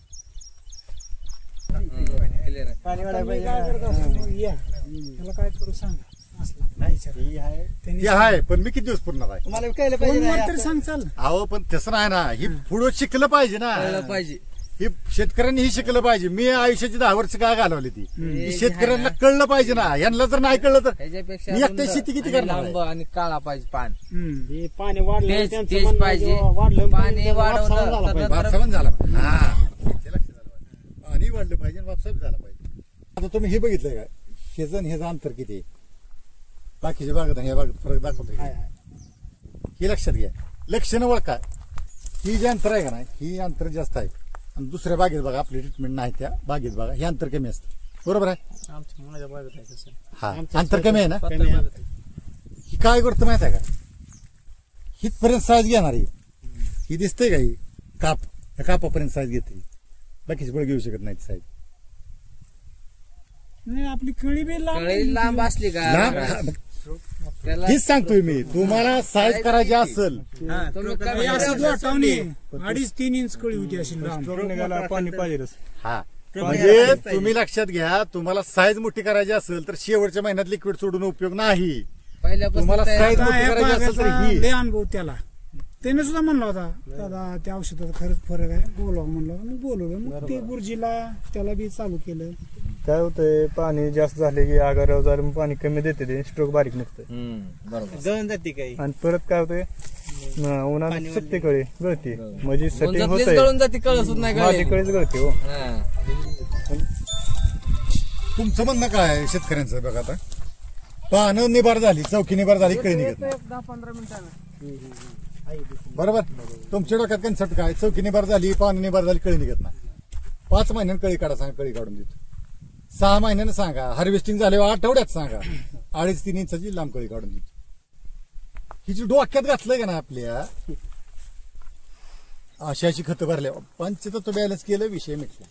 पाणी वाढायला तुम्ही पाहिजे काय करत ना. असाल मग या, त्याला काय करू सांगा असला नाही ही आहे. ते आहे, पण मी किती दिवस पुरणार आहे. तुम्हाला कळलं पाहिजे ना. तरी सांग चाल. अहो पण तसं नाही ना, ही पुढं शिकलं पाहिजे ना, कळलं पाहिजे. ही शेतकऱ्यांनी ही शिकलं पाहिजे. मी आयुष्याची 10 वर्ष काय घालवली ती, ही शेतकऱ्यांना कळलं पाहिजे ना. यांना जर नाही कळलं तर ह्याच्यापेक्षा मी एकट्या शेती किती करणार लांब आहे? आणि काळा पाहिजे पान, हे पाणी वाढलं तेच त्यांचं तेच म्हणणं पाहिजे. वाढलं पाणी वापसावून झाला वाढवलं पाहिजे. तर वापसावून झाला पाहिजे. हा, ते लक्षात आलं पाहिजे. पाणी वाढलं पाहिजे आणि वापसावून झाला पाहिजे. आता तुम्ही हे बघितलंय का, ह्याचं अंतर किती आहे बाकीच्या बागेत आणि ह्या बागेत फरक दाखवतोय का? हे लक्षात घ्या, लक्षणं ओळखा. ही जे अंतर आहे का नाही, ही अंतर जास्त आहे आणि दुसऱ्या बागेत बघा, आपली ट्रीटमेंट नाही त्या बागेत बघा, हे अंतर कमी असतं. बरोबर आहे, आमच्या माझ्या बागेत आहे तसं. हा अंतर कमी आहे ना. कमी आहे. ही काय करतं माहित आहे का, हितपर्यंत साईज घेणार आहे. ही दिसते का, ही काप, या कापापर्यंत साईज घेते, बाकीची बळ घेऊ शकत नाही साईज. नाही आपली कळी बी कळी लांब असली का त्याला हीच सांगतोय मी तुम्हाला, साईज करायची असेल तुम्ही हे असं लोटावणी 2.5-3 इंच कळी होती अशी लांब. पाणी पाहिजे. हा, म्हणजे तुम्ही लक्षात घ्या, तुम्हाला साईज मोठी करायची असेल तर शेवटच्या महिन्यात लिक्विड सोडून उपयोग नाही. पहिल्यापासून तुम्हाला तयार- साईज आता मोठी ह्या करायची असेल तर बागाचा ही लय अनुभव त्याला. त्याने सुद्धा म्हणला होता दादा त्या औषधात खरंच फरक आहे, बोलावं म्हणलं, मग बोलवलं. मग ते गुरुजीला त्याला बी चालू केलं. काय होतंय, पाणी जास्त झाले की आगारावर झालं पाणी कमी देते ते स्ट्रोक बारीक निघतंय. बरोबर. जळून जाते काही. आणि परत काय होतंय, उन्हात सुट्टी कळी गळती, म्हणजे सेटिंग गुंजातलीच होतंय, गळून जाते, कळत सुद्धा नाही माझी गळली. कळीच गळते हो. हा. तुमचं म्हणणं काय आहे शेतकऱ्यांचं बघा, आता पानं निबार झाली, चौकी निबार झाली, कळी निघत नाही. 10-15 मिनिटांना बरोबर, तुमच्या डोक्यात कन्सेप्ट काय, चौकी निबार झाली, पानं निबार झाली, कळी निघत नाही. 5 महिन्यानं कळी काढा सांगा, कळी काढून देतो. 6 महिन्यानं सांगा, हार्वेस्टिंग झाल्यावर आठवड्यात सांगा, 2.5-3 इंचाची लांब कळी काढून देतो. ही जी डोक्यात घातलंय का ना आपल्या, अशी खतं भरल्या, पंचतत्व बॅलन्स केलं, विषय मिटला.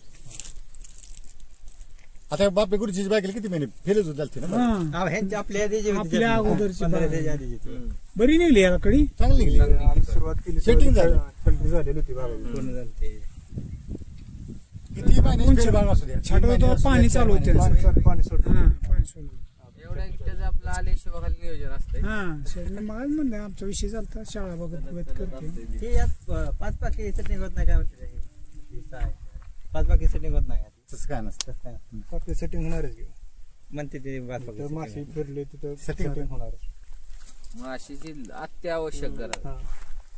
आता बापे गुरुजीची बायकेला किती महिने फेलच होत झालते ना, हा. ह्यांची आपल्या आधीची होती. आपल्या अगोदरची 15 बाग. त्याच्या आधीची होती. बरी निघली याला कळी. चांगली निघली. आम्ही सुरुवात केली Setting झालं. कंप्लीट झालेली होती बागाची. पूर्ण झालं ते. किती महिने फेल भाग असू द्या, छाटव तेव्हा पाणी चालू होते पाणी सोडलं. हा पाणी सोडलं. एवढ्या त्याचं आपलं आले शिवाखाली नियोजन असतंय. हा शेडला मग म्हणलं आमचा विषय चालता, शाळा बघत करते. हे यात 5 पाकी सेटिंग होत नाही काय म्हणते ते? हे 5 पाकी सेटिंग होत नाही यात. तसं काय नसतं. तसं काय नसतं. आपली सेटिंग होणारच घेऊ. म्हणते ते 5 पाकी तर माशी setting. फिरले तिथं Setting सेटिंग होणार. माशीची अत्यावश्यक गरज.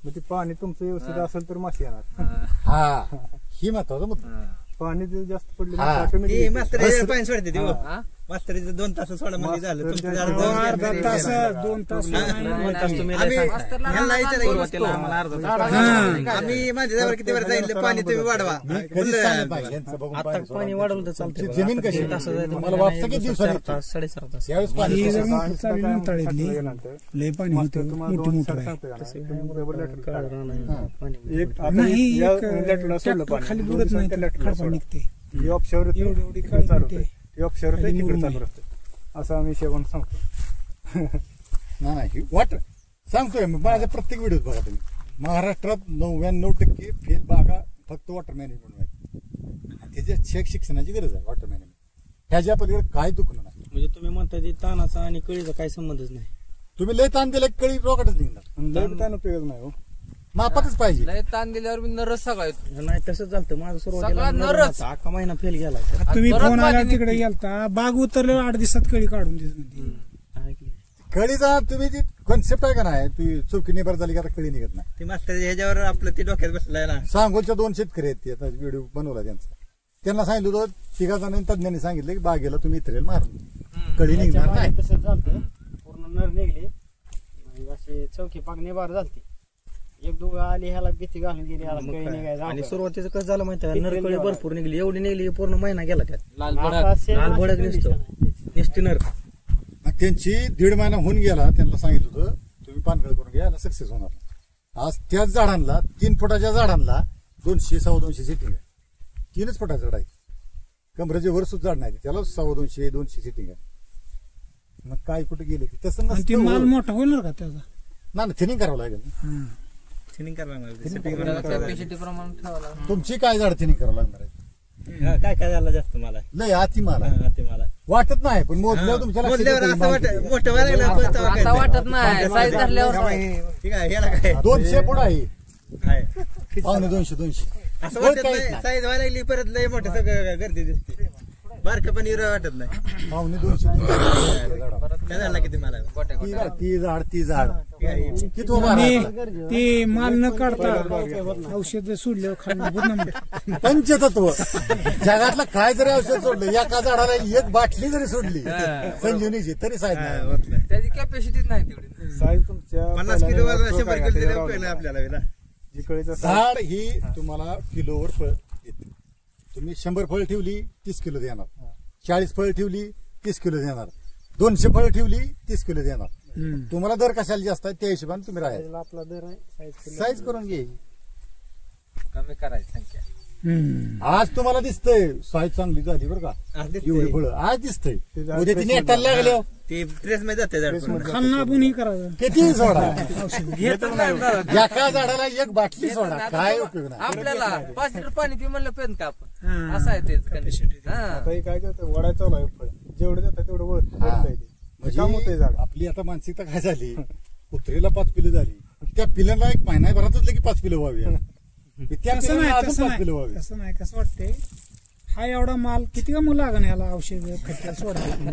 मग ते पाणी तुमचं व्यवस्थित असेल तर माशी येणार. हा, ही महत्वाचं मुद्दा. पाणी जर जास्त पडले हा. हे ऑटोमॅटिक मास्तर पाणी सोडते ते. हा? मास्तर 2 तास सोडा म्हणजे झालं. तुमचं मास्तर झालं जेव्हा 2 अर्धा तास 2 तास आम्ही माझ्या जवळ किती वेळ सांगितलं पाणी तुम्ही वाढवा. मी कधीच सांगत नाही, यांचं बघून पाणी वाढवलं तर चालतं. जमीन कशी आहे? तुम्हाला वापसा किती दिवसांनी येतो? 7.5 तास. यावेळेस पाणी ही जर कसं? मोटर चालली ना तळ्यातली, लय पाणी होतं, मोठी मोटर आहे. एक नाही या एक लेटरला सोडलं ट्रॅक्टर पाणी खाली दोन बुडत नाही, दिवसांनी त्या लेटरला खडपा सोडा. निघते. ही ऑफशोर एवढी एवढी काळी चालू निघते. होते, ऑफशोर खाली तिकडे मुरमाड. चालू असते. असं आम्ही शेवण सांगतो. नाही वॉटर सांगतोय मी, माझ्या प्रत्येक व्हिडिओ बघा तुम्ही, महाराष्ट्रात 99% फेल बागा फक्त वॉटर मॅनेजमेंट माहिती. त्याच्या शेक शिक्षणाची गरज आहे वॉटर मॅनेजमेंट. ह्याच्या पलीकडे काय दुखणं नाही. म्हणजे तुम्ही म्हणता ते तानाचा आणि कळीचा काही संबंधच नाही. तुम्ही लय ताण दिला कळी रोकटच निघणार. लय ताण उपयोग नाही हो. मापातच पाहिजे. लय ताण दिल्यावर मी नरस सगळा येतो. नाही तसंच झालं माझं सगळा सुरुवातीला नरच. नरम अख्खा महिना फेल गेला तुम्ही परत फोन आल्यावर माती तिकडे निघते. गेलता बाग उतरल्यावर 8 दिवसात कळी काढून देत म्हणते. कळीचा तुम्ही जी कॉन्सेप्ट आहे का नाही ती चौकी निभार झाली की आता कळी निघत नाही. ते मास्तर ह्याच्यावर आपलं ते डोक्यात बसलाय ना. सांगोलच्या 2 शेतकरी आहेत ते आता व्हिडिओ बनवला त्यांचा. त्यांना सांगितलं होतं 3 जणांनी तज्ञांनी सांगितलं की बागेला तुम्ही इथरेल मारून कळी निघणार नाही. तसंच झालं पूर्ण नर निघली आणि अशी चौकी पाक निभार झालती. एक दोघं आली ह्याला भीती घालून गेली ह्याला मग कळी काय. निघायचं आणि अवघड. सुरुवातीचं कसं झालं माहिती आहे किती नरकळी निघाला? भरपूर निघली एवढी निघली पूर्ण महिना गेला त्यात. लाल आता भडक. सेम लाल अशी भडक condition निसतो. आहे. निस्ती नर. मग त्यांची 1.5 महिना होऊन गेला. त्यांना सांगितलं होतं तुम्ही पानकळ करून घ्या याला सक्सेस होणार. आज त्याच झाडांना 3 फुटाच्या झाडांना 200 250 सिटिंग आहे. 3च फुटाचं झाड आहे. कमरेचे वर सुद्धा झाड नाही त्याला 250 200 सिटिंग आहे. मग काय कुठे गेले की तसं आणि ते माल नसतं. मोठा होईल का त्याचा? ना थिनिंग करावं लागेल. हा. थिनिंग करणार नाही. Thinning setting करायला करणार नाही. कॅपॅसिटी प्रमाणे ठेवावं लागतं. तुमची काय झाड थिनिंग करावं लागणार आहे. हा, काय काय झालं जास्त मला. लय अति मला हा, ते मला वाटत नाही पण मोजल्यावर तुमच्या लक्षात मोजल्यावर येतं असं माल वाटत किती. मोठं व्हायला लागलं पण तेव्हा आता काय वाटत नाही साईज धरल्यावर ठीक आहे ह्याला काय 200 फूट आहे. आहे. पावणे 200 असं वर वाटत काहीच नाही नाही. साईज व्हायला लागली परत लय मोठं सगळं गर्दी दिसते. बारकं पण हिरवं वाटत नाही. पावणे 200 काय झालं किती मला गोट्या गोट्या. ती झाड किती उभा आणि राहतात. ते माल न काढता औषध सोडल्यावर खाणं होत नाही. पंचतत्व जगातलं काय जरी औषध सोडलं एका झाडाला 1 बाटली जरी सोडली संजीवनीची तरी साहेब हा, नाही. होत नाही. त्याची कॅपॅसिटीच नाही तेवढी. साईज तुमच्या 50 किलो पहिल्या 100 काय किलो त्याच्यावर दिलं उपयोग नाही आपल्याला वेळेला. जी कळीचं साईज झाड ही तुम्हाला किलोवर फळ देते. तुम्ही 100 फळ ठेवली 30 किलो देणार. 40 फळ ठेवली 30 किलो देणार. 200 फळ ठेवली 30 किलो देणार. तुम्हाला दर कशाला जास्त आहे त्या हिशोबाने तुम्ही राहायचं. त्याला आपला दर आहे साईज करून घे. कमी करायची संख्या. आज तुम्हाला दिसतंय साईज चांगली झाली बरं का. आज दिसतंय. एवढी फळं आज दिसतंय. ते झाड उद्या ती press नेटायला लागले हो. ते प्रेस मध्ये जाते झाड पूर्ण. खाणं आपण हे करायचं. किती सोडा घेतच नाही ना. एका झाडाला 1 बाटली सोडा काय उपयोग नाही. आपल्याला 5 लिटर पाणी पी म्हणलं पेन का आपण. हा. असं आहे ते कंडिशन. आता हे काय करतं वडायचं चालू आहे फळ जेवढे देतात तेवढं वळत हा. काम होतंय म्हणजे झाड. आपली आता मानसिकता काय झाली कुत्रीला 5 पिलं झाली त्या पिल्यांना 1 महिन्याभरातच लगे 5 किलो व्हावी. त्या तसं पिल्यांना नाही अजून तसं 5 किलो नाही व्हावी. तसं नाही कसं वाटतंय हा एवढा माल किती का मग लागण याला औषध खट्या सोडायचं.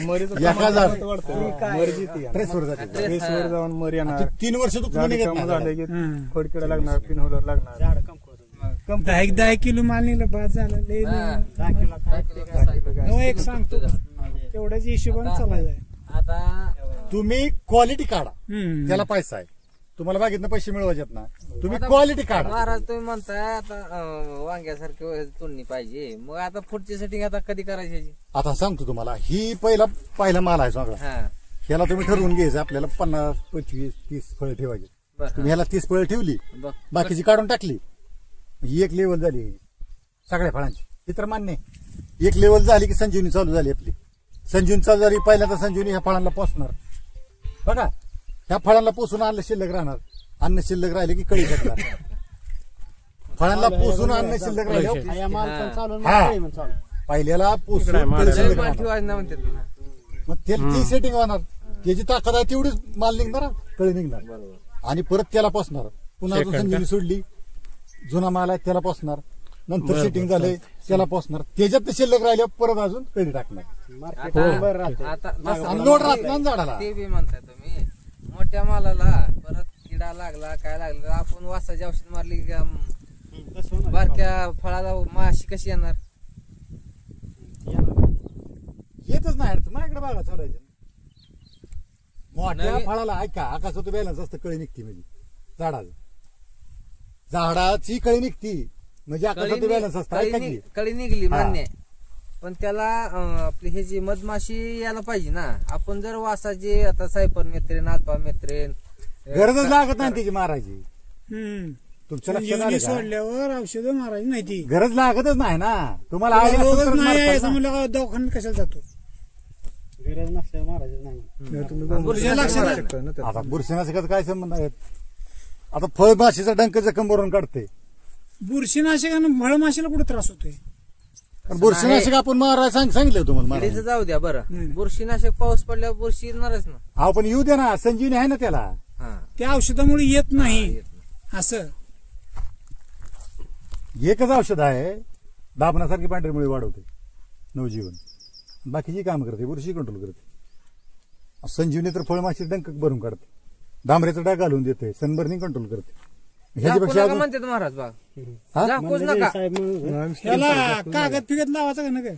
मरीचं एका प्रमाण झाड. जास्त वाढतं. मरी जिथे ट्रेसवर जाते. ड्रेसवर जाऊन मरी येणार. 3 वर्ष दुखणं झाड निघत कमी नाही. झाले की हं. फडकिडा लागणार पिनहोलर लागणार. झाड कमकुवत. 10 किलो माल निघलं बाद झालं लय हा. 10 किलो काय ते काय. हो, एक सांगतो तेवढ्याच हिशोबाने चालायचं. आता तुम्ही क्वालिटी काढा हम्म. त्याला पैसा आहे. तुम्हाला बागेतनं पैसे मिळवायचे ना तुम्ही क्वालिटी काढा. महाराज तुम्ही म्हणताय आता वांग्यासारखी तोडणी पाहिजे. मग आता पुढची सेटिंग आता कधी करायची याची? आता सांगतो तुम्हाला ही पहिला माल आहे सगळा. हा ह्याला तुम्ही ठरवून घ्यायचं आपल्याला 50 25 30 फळं ठेवायचे. बर तुम्ही ह्याला 30 फळं ठेवली बघ. बाकीची काढून टाकली ही 1 लेवल झाली सगळ्या फळांची. हे तर मान्य आहे. 1 लेवल झाली की संजीवनी चालू झाली आपली. संजीवनी चालू झाली पहिल्यांदा संजीवनी ह्या फळांना पोचणार. बघा ह्या फळांना पोसून अन्न शिल्लक राहणार. अन्न शिल्लक राहिले की कळी टाकणार. फळांना पोसून अन्न शिल्लक राहिले या माल पण चालू हा. कळी पण चालू. पहिल्याला पोसून इकडे माल कळी शिल्लक माल राहणार. ठेवायचं नाही म्हणते ना. मग ती सेटिंग होणार. त्याची ताकद आहे तेवढीच माल निघणार कळी निघणार आणि परत त्याला पोचणार. पुन्हा अजून संजीवनी सोडली जुना माल आहे त्याला पोचणार. नंतर सेटिंग झालंय त्याला पोचणार. त्याच्यात शिल्लक राहिले परत अजून कळी टाकणार. मार्केट आता बरं राहते. आता आणि लोड राहत नाही ना झाडाला. ते बी म्हणताय तुम्ही मोठ्या मालाला परत किडा लागला काय लागला आपण वासाची औषध मारली की तसं होणार. बारक्या फळाला माशी कशी येणार? येतच नाही अडचण. माझ्याकडे बघा चालायचं मोठ्या नवीन- फळाला ऐका आकाशाचं बॅलन्स असतं कळी निघती म्हणजे झाडाचं. झाडाची कळी निघती म्हणजे आकाशाचं बॅलन्स असतं ऐका की. कळी निघली हा. मान्य आहे. पण त्याला आपली हे जी मधमाशी यायला पाहिजे ना. आपण जर वासाची आता सायपर मेत्रेन अल्फा मेत्रेन गरजच लागत नाही त्याची मारायची. हम्म. तुमच्या लक्षात संजीवनी आलं का? सोडल्यावर औषधं मारायची नाही ती. गरज लागतच नाही ना तुम्हाला आली असेल रोगच तरच नाही मारताल यायचं ना. म्हणलं दवाखान्यात कशाला जातो. गरज नसल्यावर मारायचं नाही. तुम्ही बुरशीच्या लक्षात शकता ना त्यात. आता बुरशीनाशकाचा काय संबंध आहेत. आता फळमाशीचा डंक जखम भरून काढते. बुरशीनाशकानं फळमाशीला कुठे त्रास होतोय. पण बुरशीनाशक आपण मारा सांगितलं तुम्हाला किडीचं मारायला. जाऊ द्या बरं. नाही. बुरशीनाशक पाऊस पडल्यावर बुरशी येणारच ना. अहो पण येऊ दे ना संजीवनी आहे ना त्याला. हा त्या औषधामुळे येत नाही येत नाही. असं एकच औषध आहे दाबण्यासारखी पांढरी मुळी वाढवते नवजीवन बाकीची काम करते बुरशी कंट्रोल करते संजीवनी तर फळमाशी डंक भरून काढते डांबऱ्याचा डाग घालून देते सनबर्निंग कंट्रोल करते झाकू ह्याच्यापेक्षा नका अजून- म्हणते महाराज बा हा? झाकूच म्हणजे नका साहेब म्हणून ह्याला कागद फिगत लावायचा का नका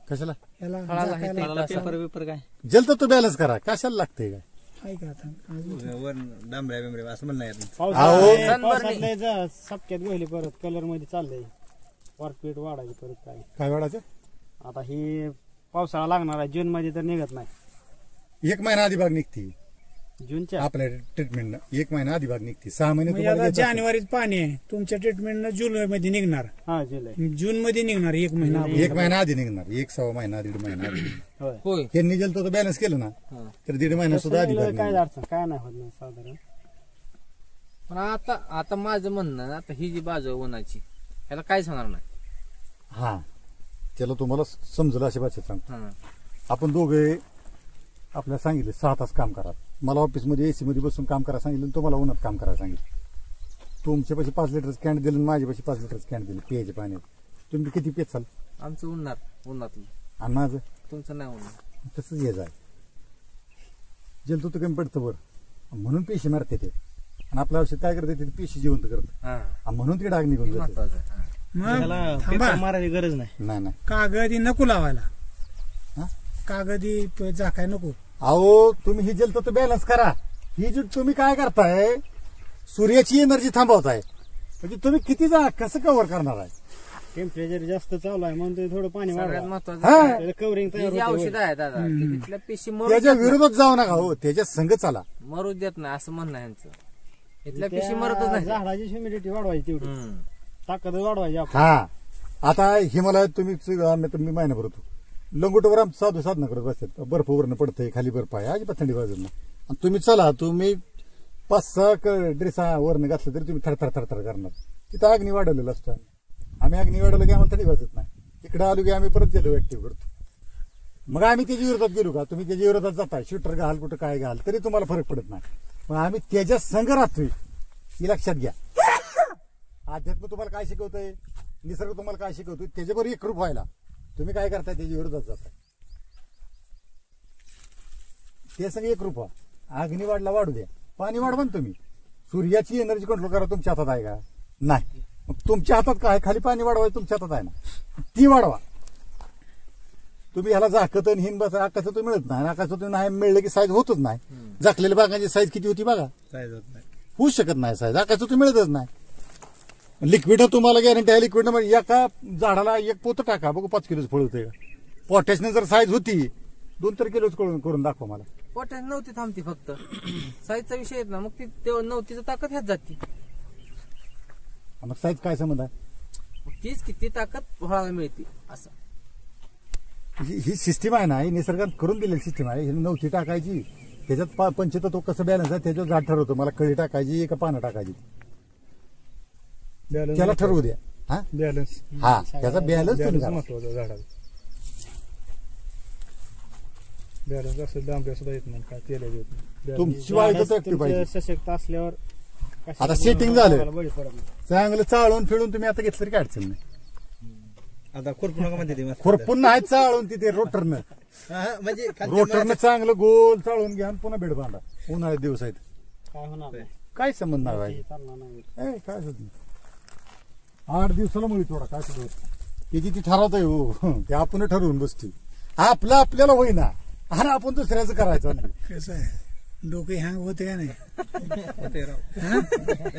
कशाला ह्याला फळाला झाकायला. हे मला पेपर बिपर काय जलत तो बॅलन्स करा कशाला लागते काय ऐका आता अजून वर डांबऱ्या बिंबऱ्या असं म्हणणं येत अहो. पावसातले सपक्यात गोहली परत कलर मध्ये चाललंय वरपीट वाढायची परत काय काय वाढायचं आता ही पावसाळा लागणार आहे जून मध्ये तर निघत नाही 1 महिना आधी भाग निघते जूनच्या आपल्या ट्रीटमेंट 1 महिना आधी भाग निघते 6 महिने म्हणजे तुम्हाला आता घ्यायचं असतं. जानेवारीत पाणी आहे तुमच्या ट्रीटमेंटनं जुलै मध्ये निघणार हा जुलै जून मध्ये निघणार 1 महिना अगोदर. 1 महिना आधी निघणार 1.25 महिना 1.5 महिना आधी होय होय यांनी जलतो तो बॅलन्स केलं ना हा. तर 1.5 महिना सुद्धा आधी भाग काय निघणार. अडचण काय नाही होत नाही साधारण पण आता माझं म्हणणं आता ही जी बाजू आहे उन्हाची ह्याला काहीच होणार नाही हा त्याला तुम्हाला समजलं अशा भाषेत सांगतो हा आपण दोघे आपल्याला सांगितले 6 तास काम करा मला ऑफिसमध्ये एसी मध्ये बसून काम करायला सांगितलं आणि तुम्हाला उन्हात काम करायला सांगितलं तुमच्या पैसे 5 लिटर कॅन दिलं आणि माझ्या पैसे 5 लिटर कॅन दिले पियाच्या पाण्यात तुम्ही किती पेचाल आमचं उन्हातलं आणि माझं तुमचं नाही उन्हात तसंच हे जाय जलतो तर कमी पडतं बरं म्हणून पेशी मारते ते आणि आपलं औषध काय करते ते पेशी जिवंत करतं हा आणि म्हणून ते डाग निघून हे जाते महत्वाचं आहे. हा. मग त्याला थांबा पेपर मारायची गरज नाही नाही नाही कागदी नको लावायला हा? कागदी झाकाय नको अहो तुम्ही ही जलतो तर बॅलन्स करा ही जी तुम्ही काय करताय सूर्याची एनर्जी थांबवताय म्हणजे तुम्ही किती जा कसं कव्हर करणार आहे टेम्परेचर जास्त चालू आहे म्हणून ते थोडं पाणी सगळ्यात वाढवा महत्वाचं हा कवरिंग ही जी तयार होते औषध आहे दादा ती तिथल्या पेशी मरू त्याच्या देत नाही. विरोधात जाऊ नका हो त्याच्या संघ चाला मरू देत नाही असं म्हणणं आहे यांचं इथल्या पेशी मरतच नाही झाडाची ह्युमिडिटी वाढवायची तेवढी हम्म. ताकद वाढवायची आपण हा आता हिमालयात मी महिनाभर होतो लंगोटवर आमचं साधू साधना करत बसतात बर्फ वरनं पडतंय खाली बर्फ आहे अजिबात थंडी बाजून आणि तुम्ही चला तुम्ही 5-6 ड्रेसा वरनं घातलं तरी तुम्ही थरथर थरथर करणार तिथं अग्नी वाढवलेलं असतं आम्ही अग्नी वाढवलं की आम्हाला थंडी वाजत नाही इकडे आलो की आम्ही परत गेलो ऍक्टिव्ह करतो मग आम्ही त्याच्या विरोधात गेलो का तुम्ही त्याच्या विरोधात जाताय शूटर घाल कुठं काय घाल तरी तुम्हाला फरक पडत नाही मग आम्ही त्याच्या संघ राहतोय ही लक्षात घ्या अध्यात्म तुम्हाला काय शिकवतंय निसर्ग तुम्हाला काय शिकवतोय त्याच्याबरोबर एकरूप व्हायला तुम्ही काय करताय त्याच्या विरोधात जाताय ते सगळे एकरूप व्हा अग्नी वाढला वाढू द्या पाणी वाढवा ना तुम्ही सूर्याची एनर्जी कंट्रोल करा तुमच्या हातात आहे का नाही मग तुमच्या हातात काय खाली पाणी वाढवायचं तुमच्या हातात आहे ना ती वाढवा तुम्ही ह्याला झाकत आणि हिन बस आकाशातून मिळत नाही आकाशातून नाही मिळलं की साईज होतच नाही झाकलेल्या बागांची साईज किती होती बघा साईज होत नाही होऊ शकत नाही साईज आकाशातून मिळतच नाही लिक्विड तुम्हाला गॅरंटी आहे लिक्विड एका झाडाला 1 पोतं टाका बघू 5 किलोच फळ होते का पोटॅशने जर साईज होती 2 किलोच करून दाखवा मला पोटॅश नव्हती थांबती फक्त साईजचा विषय येत ना मग ती नव्हतीचं ताकद ह्यात जाते मग साईज काय संबंध आहे मग तीच किती ताकद फळाला मिळते असं ही सिस्टीम आहे ना ही निसर्गात करून दिलेली सिस्टीम आहे ही नव्हती टाकायची त्याच्यात पंचतत्व कसं बॅलन्स आहे त्याच्यावर झाड ठरवतो मला कळी टाकायची का पानं टाकायची त्याला ठरवू द्या हा बॅलन्स हा त्याचा बॅलन्स तुम्ही बॅलन्स करा. महत्वाचा झाडाचा बॅलन्स असेल डांबऱ्या सुद्धा येत नाही काय तेल येत नाही तुमची वाढ ऍक्टिव्ह तुमचं पाहिजे सशक्त असल्यावर कशाला आता setting झालं. कोणाला बळी पडत नाही. चांगलं चाळून फिळून तुम्ही आता घेतलं तरी काय अडचण नाही आता खुरपू नका म्हणते ती मस्त. खुरपून नाही चाळून तिथे रोटरनं हा, म्हणजे रोटरनं चांगलं गोल चाळून घ्या आणि पुन्हा बेड बांधा उन्हाळ्यात दिवस आहेत काय होणार नाही. काय संबंध नाही ते व्हायचं. चालणार नाही. ए, काय होत नाही 8 दिवसाला मुळी थोडा काय सुद्धा होत नाही. त्याची ती ठरवत आहे हो ते आपण ठरवून बसते आपलं आपल्याला होईना आणि आपण दुसऱ्याचं करायचं नाही कसं आहे डोके हँग होते का नाही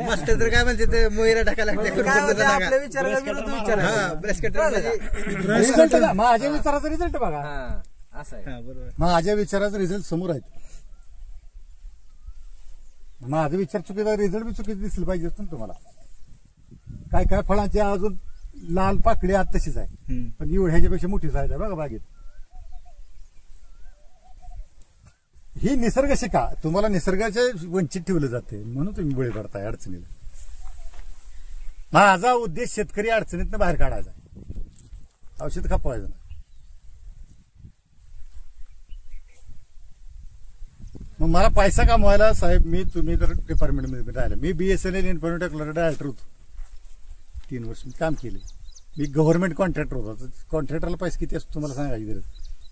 मास्टर तर काय म्हणते ते मोहिरा टाकायला लागते काय होतं, आपल्या विचाराला विरुद्ध विचार आहे. हा ब्रश कटर म्हणजे रिझल्ट माझ्या विचाराचा रिझल्ट बघा हा असं आहे हा बरोबर माझ्या विचाराचा रिझल्ट समोर आहेत माझा विचार चुकीचा रिझल्ट बी चुकीचा दिसलं पाहिजे असतं ना तुम्हाला काय काय फळांची अजून लाल पाकळी आत तशीच आहे हम्म. पण एवढी ह्याच्यापेक्षा मोठी साईज आहे बघा बागेत ही निसर्ग शिका तुम्हाला निसर्गाच्या वंचित ठेवलं जाते म्हणून तुम्ही बळी पडताय अडचणीला माझा उद्देश शेतकरी अडचणीतनं बाहेर काढायचा औषध खपवायचं नाही मग मला पैसा कमवायला साहेब तुम्ही तर डिपार्टमेंटमध्ये राहिला. मी BSNL इन्फॉर्मेशन टेक्नॉलॉजी डायरेक्टर होतो. 3 वर्ष मी काम केले. मी गव्हर्नमेंट कॉन्ट्रॅक्टर होतो. कॉन्ट्रॅक्टरला पैसे किती असतो तुम्हाला सांगायची गरज.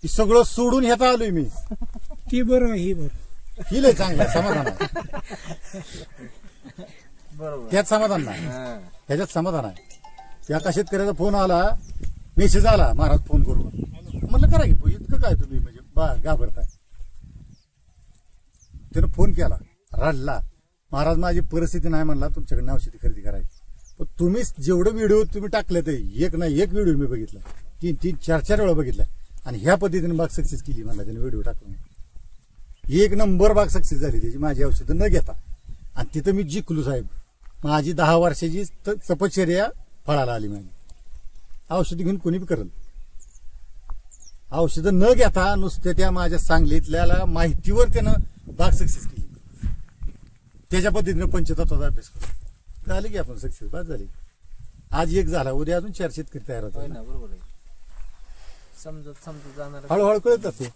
ही सगळं सोडून ह्याचा आलोय मी. ती बरं ही बरं ही लय चांगलं समाधान आहे. बरोबर. त्यात समाधान नाही, हा. ह्याच्यात समाधान आहे. त्या का शेतकऱ्याचा फोन आला, मेसेज आला, महाराज फोन करू म्हणलं करा की इतकं काय तुम्ही म्हणजे घाबरताय. त्यानं फोन केला, रडला, महाराज माझी परिस्थिती नाही म्हणला, तुमच्याकडनं औषधी खरेदी करायची. पण तुम्ही जेवढं व्हिडिओ तुम्ही टाकले ते एक नाही एक व्हिडिओ मी बघितला, 3-3, 4-4 वेळा बघितला आणि ह्या पद्धतीने बाग सक्सेस केली म्हणला त्याने व्हिडिओ टाकून. 1 नंबर बाग सक्सेस झाली त्याची माझी औषधं न घेता. आणि तिथं मी जिंकलो साहेब. माझी 10 वर्षाची तपश्चर्या फळाला आली. माझी औषधी घेऊन कोणी बी करेल. औषधं न घेता नुसत्या त्या माझ्या सांगलीतल्या माहितीवर त्यानं बाग सक्सेस केली. त्याच्या पद्धतीनं पंचतत्वाचा अभ्यास करू झाली की आपण सक्सेस बाग झाली. आज 1 झाला, उद्या अजून 4 शेतकरी तयार होय होतात. ना, बरोबर आहे. समजत जाणार. हळूहळू कळत जाते.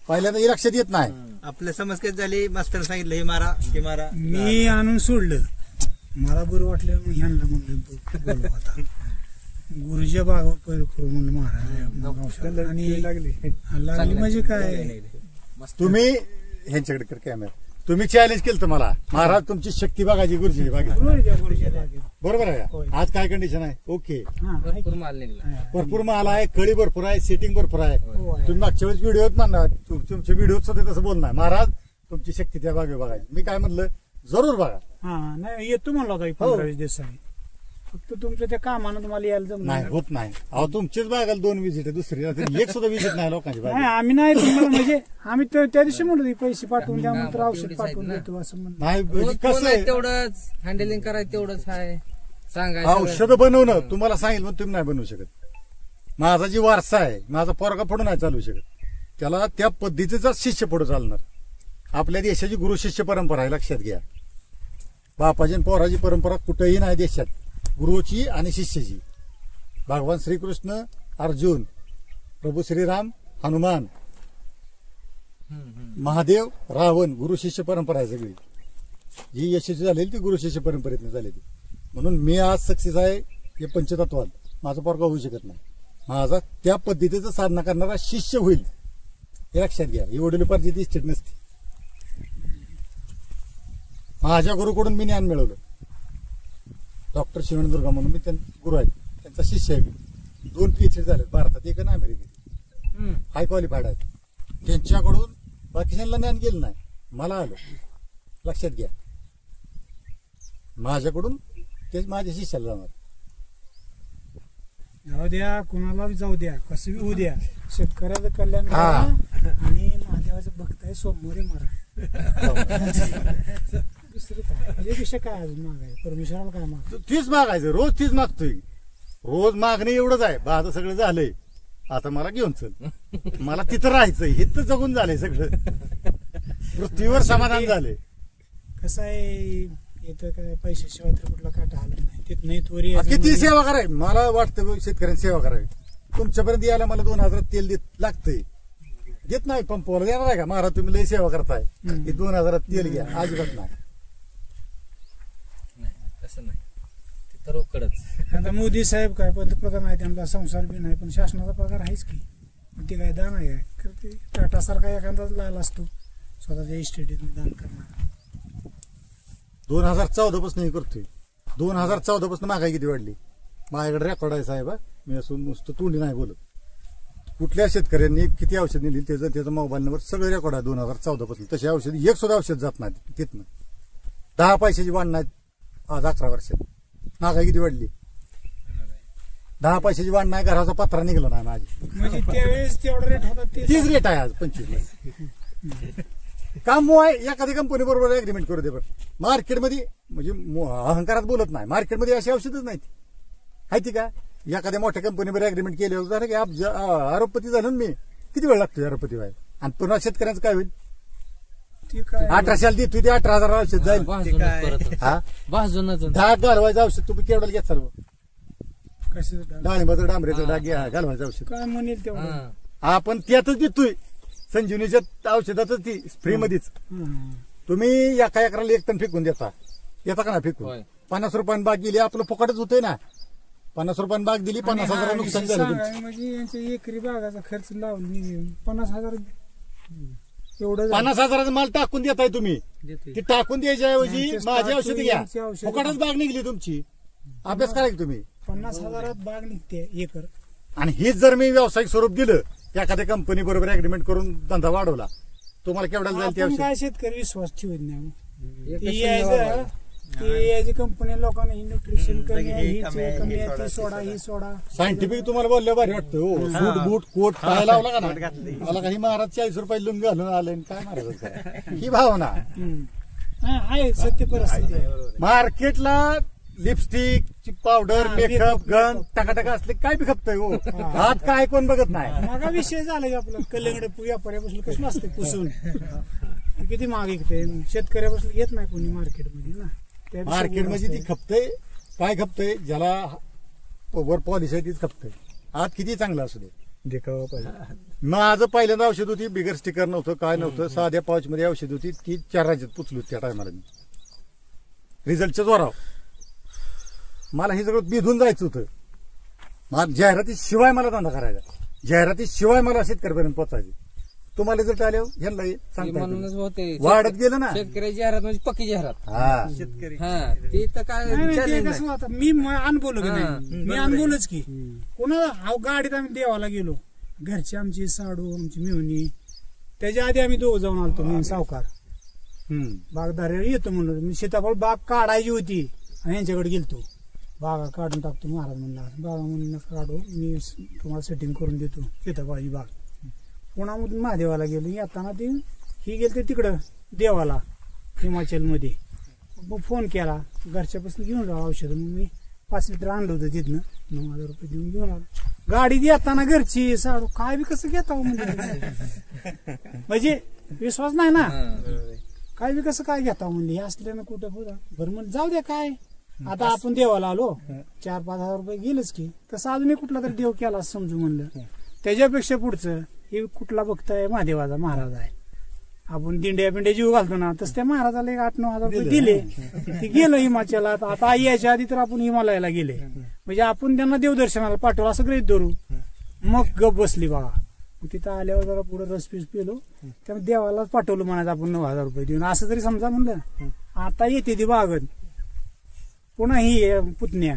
पहिल्यांदा हे लक्षात येत नाही. आपल्या समस्या झाली, मास्टर सांगितलं हे मारा ते मारा. मी आणून सोडलं. मला बरं वाटलं मग ह्यांना म्हणलं बोलू आता. गुरुच्या बागावर पैर करू म्हणलं महाराज. आणि लागली म्हणजे काय, तुम्ही ह्यांच्याकडे कर कॅमेरा. तुम्ही चॅलेंज केलं मला, महाराज तुमची शक्ती बघायची गुरुजी बागेत. गुरुच्या बागेत बरोबर आहे होय. का? आज काय कंडिशन आहे? ओके, हा, भरपूर माल निघला. भरपूर माल आहे, कळी भरपूर आहे, सेटिंग भरपूर आहे. हो, आहे. तुम्ही मागच्या वेळेस व्हिडिओत म्हणणार, तुमच्या व्हिडिओत सुद्धा तसं बोलणार, महाराज तुमची शक्ती त्या बागे बघायची. मी काय म्हणलं, जरूर बघा. हा नाही येतो म्हणला होता 15-20 दिवसांनी. फक्त तुमच्या त्या कामानं तुम्हाला यायला जमलं नाही नाही. होत नाही. अहो तुमचीच बागाला 2 विजिट आहे, दुसरी नाही, एक सुद्धा विजिट नाही लोकांची नाही बाग. आम्ही नाही तुम्हाला म्हणजे आम्ही त्या दिवशी म्हणलो होतो, पैसे पाठवून द्या म्हणून तर हा, औषध तेवढीच पाठवून आहेत ना. देतो असं म्हणलं. नाही रोज म्हणजे फोन कसं आहे आहे, तेवढंच, हँडलिंग करायचं तेवढंच आहे. सांगायचं औषध बनवणं तुम्हाला सांगितलं पण तुम्ही नाही बनवू शकत. माझा जी वारसा आहे, माझा पोरगा पुढे नाही चालू शकत. त्याला त्या पद्धतीचा शिष्य पुढे चालणार. आपल्या देशाची गुरु शिष्य परंपरा आहे, लक्षात घ्या. बापाची आणि पोराची परंपरा कुठेही नाही देशात, गुरुची आणि शिष्याची. भगवान श्रीकृष्ण, अर्जुन, प्रभू श्रीराम, हनुमान, महादेव, रावण, गुरु शिष्य परंपरा आहे सगळी. जी यशस्वी झालेली ती गुरु शिष्य परंपरेतनं झालेली. म्हणून मी आज सक्सेस आहे हे पंचतत्वात. माझा पोरगा होऊ शकत नाही. माझा त्या पद्धतीचं साधना करणारा शिष्य होईल, हे लक्षात घ्या. ही वडिलोपार्जित इस्टेट नसते. माझ्या गुरुकडून मी ज्ञान मिळवलं. डॉक्टर शिवण दुर्गा म्हणून मी गुरु आहेत, त्यांचा शिष्य आहे मी. 2 PhD झाले भारतात, एक आणि अमेरिकेत. हाय क्वालिफाईड आहेत. त्यांच्याकडून बाकीच्यांना ज्ञान गेलं नाही, मला आलं. लक्षात घ्या, माझ्याकडून तेच माझ्या शिष्याला जाणार. जाऊ द्या, कुणाला बी जाऊ द्या, कसं बी होऊ द्या, शेतकऱ्याचं कल्याण हा. करा आणि महादेवाचं भक्ताय सोमवारी मारा. दुसरं काय म्हणजे विषय काय अजून मागाय, परमेश्वराला काय माग. तीच मागायचं, रोज तीच मागतोय. रोज मागणे एवढंच आहे. आता सगळं झालंय, आता मला घेऊन चल, मला तिथं राहायचं. इथं जगून झालंय सगळं. पृथ्वीवर समाधान झालंय. कसं आहे, इथं काय पैशाशिवाय तर कुठला काटा हालत नाही. तिथं त्वरी किती सेवा करावी. मला वाटतं शेतकऱ्यांची सेवा करावी. तुमच्यापर्यंत यायला मला 2000 तेल लागतंय, देत नाही. पंपवाला देणार आहे का, महाराज तुम्ही लय सेवा करताय, हे 2000 तेल घ्या, अजिबात नाही. तसं नाही, तिथं रोकडच. आता मोदी साहेब काय पंतप्रधान आहे, त्यांना संसार बी नाही, पण शासनाचा पगार आहेच की. पण ते काय दान आहे काय, ते टाटा सारखा एखादाच लाल असतो स्वतःच्या इस्टेटीत दान करणार. 2014 पासून हे करतोय. 2014 पासून महागाई किती वाढली. माझ्याकडे रेकॉर्ड आहे साहेब. मी असं नुसतं तोंडी नाही बोलत. कुठल्या शेतकऱ्यांनी किती औषध नेली त्याचा मोबाईल नंबर सगळे रेकॉर्ड आहे 2014 पासून. तशी औषध एक सुद्धा औषध जात नाही तिथनं. 10 पैशाची वाढ नाही आज 11 वर्षात. महागाई किती वाढली. 10 पैशाची वाढ नाही, घराचा पत्रा निघला नाही माझी. म्हणजे त्यावेळेस तेवढा रेट होता तीच रेट आहे आज 25 काम आहे. एखादी कंपनी बरोबर अग्रीमेंट करू दे. बरं मार्केटमध्ये म्हणजे अहंकारात बोलत नाही, मार्केटमध्ये अशी औषधच नाहीत. माहिती का, एखाद्या मोठ्या कंपनीवर अग्रीमेंट केले होतं की आरोपपती झालं मी. किती वेळ लागतो आरोपपती व्हायला. आणि पुन्हा शेतकऱ्यांचं काय होईल. ते काय 1800 देतोय ते 18,000 औषध जाईल. हा भाजूनच डाग घालवायचं औषध तुम्ही केवढं घेत सर्व. कसं डाळिंबाचं डांबरेचं डाग घालवायचं औषध काय म्हणेल तेवढं. आपण त्यातच देतोय. संजीवनीच्या औषधाच ती फ्री मध्येच हं. तुम्ही एका एकराला 1 टन फेकून देता का ना फेकून होय. 50 रुपयाने बाग गेली आपलं फुकटच होतंय ना 50 रुपयाने बाग दिली 50,000 नुकसान झालं तुमचं. सांगाय म्हणजे यांच्या एकरी बागाचा खर्च लावून 50,000 एवढं झालं. 50,000चा माल टाकून देताय तुम्ही देतोय. ती टाकून द्यायच्याऐवजी यांचे माझी स्टार्ट औषध घ्या यांची औषधं. फुकटच बाग निघली तुमची अभ्यास करा की तुम्ही 50,000 बाग निघते एकर. आणि हीच जर मी व्यावसायिक स्वरूप दिलं एखाद्या कंपनी बरोबर अग्रीमेंट करून धंदा वाढवला तुम्हाला केवढ्याला जाईल ते आपण औषध काय शेतकरी विश्वास ठेवत नाही हो. एकच ती शून्य यायचं वाढवा. ती यायची कंपनी लोकांना ही न्यूट्रिशन कमी हे आहे ही कमी आहे, कमी हे आहे ती सोडा, सोडा ही सोडा. सायंटिफिक तुम्हाला बोलल्या भारी वाटतं हो सूट बूट कोट काय लावला का ना मला काही महाराज 40 रुपये लुंग घालून आले काय महाराज ही भावना हं. हा, आहे सत्य परिस्थिती आहे. मार्केटला लिपस्टिक पावडर हा, मेकअप makeup, गन makeup. टकाटका असले काय बी खपतंय हो हात काय कोण बघत नाही मागा विषय झाला की आपलं कलिंगड व्यापाऱ्यापासून कसं असते पुसून किती महाग विकते शेतकऱ्यापासून येत नाही कोणी मार्केटमध्ये ना त्यापेक्षा मार्केट मध्ये ती खपतंय काय खपतंय ज्याला वर पॉलिश आहे तीच खपतंय आत किती चांगलं असू दे देखावा पाहिजे. माझं पहिल्यांदा औषध होती बिगर स्टिकर नव्हतं काय नव्हतं साध्या पाऊच मध्ये औषध होती ती 4 राज्यात पुचली त्या टायमाला मी रिझल्टच्या जोराव मला हे सगळं बिधून जायचं होतं जाहिरातीशिवाय मला धंदा करायचा जाहिरातीशिवाय मला शेतकऱ्यापर्यंत पोहोचायचे तुम्हाला रिझल्ट आले यांना सांगता म्हणूनच येतं. होते वाढत गेलं ना शेतकऱ्याची जाहिरात म्हणजे पक्की जाहिरात. हा शेतकरी हा ती तर काय नाही, नाही, ते challenge कसं नाही. आता मी अनुभवलं की नाही मी अनुभवलंच की कोणाला अहो, गाडीत आम्ही देवाला गेलो घरची आमची साडू आमची मिळवणी त्याच्या आधी आम्ही दोघं जाऊन आलतो मी सावकार हम्म. बागदाऱ्यावर येतो म्हणलं मी सीताफळ बाग काढायची होती आणि यांच्याकडे गेलतो बागा काढून टाकतो महाराज म्हणला बागा म्हणून काढू मी तुम्हाला सेटिंग करून देतो सीताफळाची बाग पुण्यामधून महादेवाला गेलो येताना ते ही गेलते तिकडं देवाला हिमाचलमध्ये मग फोन केला घरच्यापासून घेऊन जाऊ औषधं मग मी 5 लिटर आणलं होतं तिथनं 9,000 रुपये देऊन घेऊन आलो गाडी येताना घरची साडू काय बी कसं घेता हो म्हणजे विश्वास नाही ना हा. काय बी कसं काय घेता म्हणले हे असल्यानं कुठं होता बरं म्हणलं जाऊ द्या काय आता आपण देवाला आलो 4-5 हजार रुपये गेलच की तसं अजूनही कुठला तरी देव केला असं समजू म्हणलं त्याच्यापेक्षा पुढचं हे कुठला भक्त आहे महादेवाचा महाराज आहे आपण दिंड्या पिंड्या जीव घालतो ना तसं त्या महाराजाला 8-9 हजार रुपये दिले ते गेलं हिमाचलात आता यायच्या आधी तर आपण हिमालयाला गेले म्हणजे आपण त्यांना देवदर्शनाला पाठवलं असं गृहीत धरू मग गप बसली बाबा मग तिथं आल्यावर जरा पुढे रसपीस पेलो त्यामुळे देवालाच पाठवलं म्हणायचं आपण 9,000 रुपये देऊन असं तरी समजा म्हणलं आता येते ती बागत पुन्हा ही आहे पुतण्या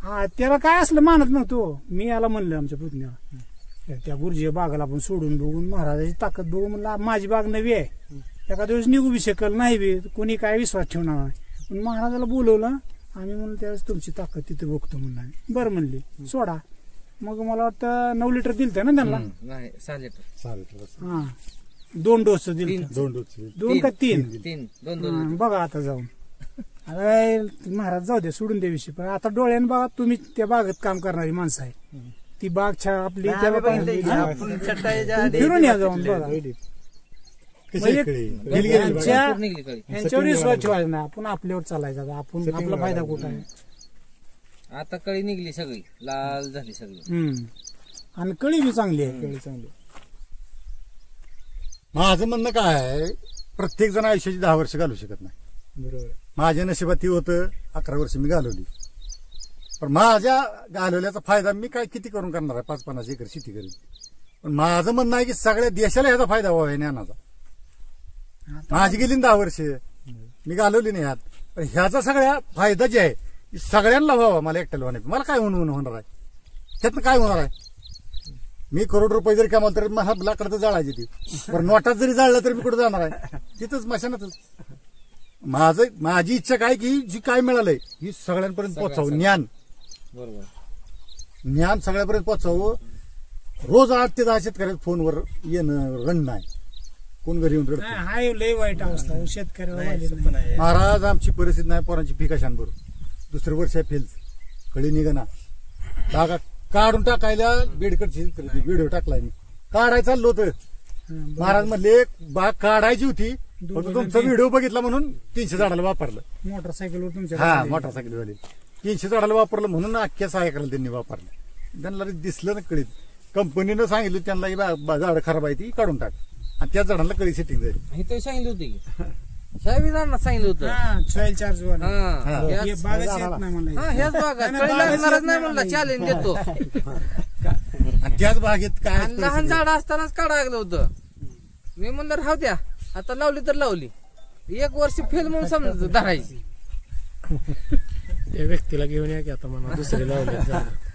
हा त्याला काय असलं मानत नव्हतो मी याला म्हणलं आमच्या पुतण्याला त्या गुरुजी बागाला आपण सोडून बघून महाराजाची ताकद बघू म्हणलं माझी बाग नवी आहे एका दिवस निघू बी शकल नाही बी कोणी काय विश्वास ठेवणार नाही पण महाराजाला बोलवलं आम्ही म्हणलं त्यावेळेस तुमची ताकद तिथे बघतो म्हणलं आम्ही बरं म्हणली सोडा मग मला वाटतं 9 लिटर दिलत ना त्यांना नाही 6 लिटर 6 लिटर हा 2 डोस दिल 2 डोस 2 का 3 2 बघा आता जाऊन आता काय महाराज जाऊ दे सोडून दे विषय पण आता डोळ्याने बघा तुम्ही त्या बागेत काम करणारी माणसं आहे ती बाग आपली त्याला पाहिजे. हा? आपण छटाईच्या आधी फिरून या जाऊन बघा कशी म्हणजे इकडे? गेली गेली बघा. यांच्या- निघली कळी. यांच्यावर विश्वास ठेवायचा नाही आपण आपल्यावर चालायचा आता. आपण आपला फायदा कुठं आहे आता कळी निघली सगळी लाल झाली सगळी. आणि कळी बी चांगली आहे केळी चांगली. माझं म्हणणं काय आहे प्रत्येक जण आयुष्याची 10 वर्ष घालू शकत नाही बरोबर आहे. माझ्या नशिबात ती होतं 11 वर्ष मी घालवली पण माझ्या घालवल्याचा फायदा मी काय किती करून करणार आहे 5-50 एकर शेती करेन पण माझं म्हणणं आहे की सगळ्या देशाला ह्याचा फायदा व्हावा या ज्ञानाचा. माझी गेली 10 वर्ष मी घालवली नाही ह्यात पण ह्याचा सगळ्या फायदा जे आहे की सगळ्यांना व्हावा मला एकट्याला होणार मला काय होणार आहे त्यातनं काय होणार आहे मी करोड रुपये जरी कमावलं तर मला लाकडं तर जाळायची ती पण नोटात जरी जाळलं तर मी कुठं जाणार आहे तिथंच मशानातच. माझी इच्छा काय की जी काय मिळालंय ही सगळ्यांपर्यंत पोहोचावं ज्ञान बरोबर ज्ञान सगळ्यापर्यंत पोहोचावं. रोज 8 ते 10 शेतकऱ्याच्या फोनवर येणं रण नाही कोण घरी येऊन रडतं. हाय लय वाईट अवस्था आहे. शेतकऱ्याला वाहिलेलं नाही. महाराज आमची परिस्थिती नाही पोरांची फी कशान भरू दुसरं वर्ष आहे फेल कळी निघना बागा काढून टाकायला बेडकडची व्हिडिओ टाकलाय मी काढायला चाललो होतं महाराज म्हणले बाग काढायची होती फक्त तुमचा व्हिडिओ बघितला म्हणून 300 झाडाला वापरलं. मोटरसायकलवर हा तुमच्या मोटरसायकल वाले 300 झाडाला वापरलं म्हणून अख्ख्या 6 एकराला त्यांनी वापरलं. त्यांना दिसलं ना कळीत कंपनीनं सांगितलं त्यांना झाडं खराब आहे ती काढून टाक आणि त्या झाडांना कळी सेटिंग जाईल. हे तर सांगितलं होतं की साहेब जाणार सांगितलं होतं. सॉइल चार्ज वर हा हे याच- बागच येत नाही मला हा, ह्याच बागा नाही, कळी बागाच लागणारच येत नाही नाही म्हणला, मला. चॅलेंज देतो. आणि त्याच बागेत काय आणि लहान झाड असतानाच काढायला लागलं होतं. मी म्हणलं राहू द्या, आता लावली तर लावली, 1 वर्ष फेल म्हणून समजायचं धरायची. त्या व्यक्तीला घेऊन या की आता म्हणा दुसरे लावले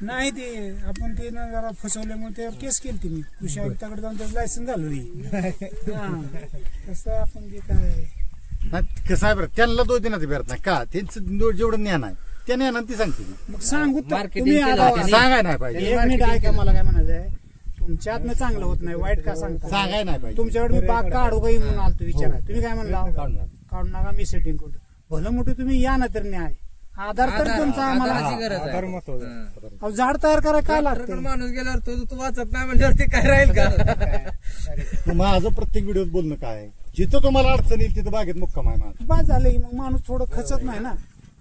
नाही ते आपण ते ना जरा फसवल्यामुळे त्यावर केस केली मी कृषी आयुक्ताकडे जाऊन त्याचं लायसन घालवली. कसं आपण ते काय नाही, कसं आहे बरं, त्यांना दोष देण्यात भेटत नाही का, त्यांचं जेवढं ज्ञान आहे त्या ज्ञानात ती सांगते ती. मग सांगू तर Marketing तुम्ही केलं आता- त्यांनी. सांगाय नाही पाहिजे, एक मिनिट ऐका, मला काय म्हणायचं आहे, तुमच्यातनं चांगलं होत नाही, वाईट का सांगता? सांगाय नाही पाहिजे. तुमच्याकडे मी बाग काढू काही म्हणून आलतो विचारा, तुम्ही काय म्हणला? काढू नका, मी सेटिंग करतो. भलं मोठं तुम्ही या ना तर न्याय आधार तर तुमचा आम्हाला. आधाराची गरज आधार आहे. महत्वाचा. हा. अहो, झाड तयार करायला काय डॉक्टरकडे लागतं? माणूस गेल्यावर तू वाचत नाही म्हणल्यावर ते काय राहील का? मग माझं प्रत्येक व्हिडिओत बोलणं काय आहे, जिथं तुम्हाला अडचण येईल तिथं बागेत मुक्काम आहे माझा. बाद झालं मग माणूस थोडं खचत नाही ना.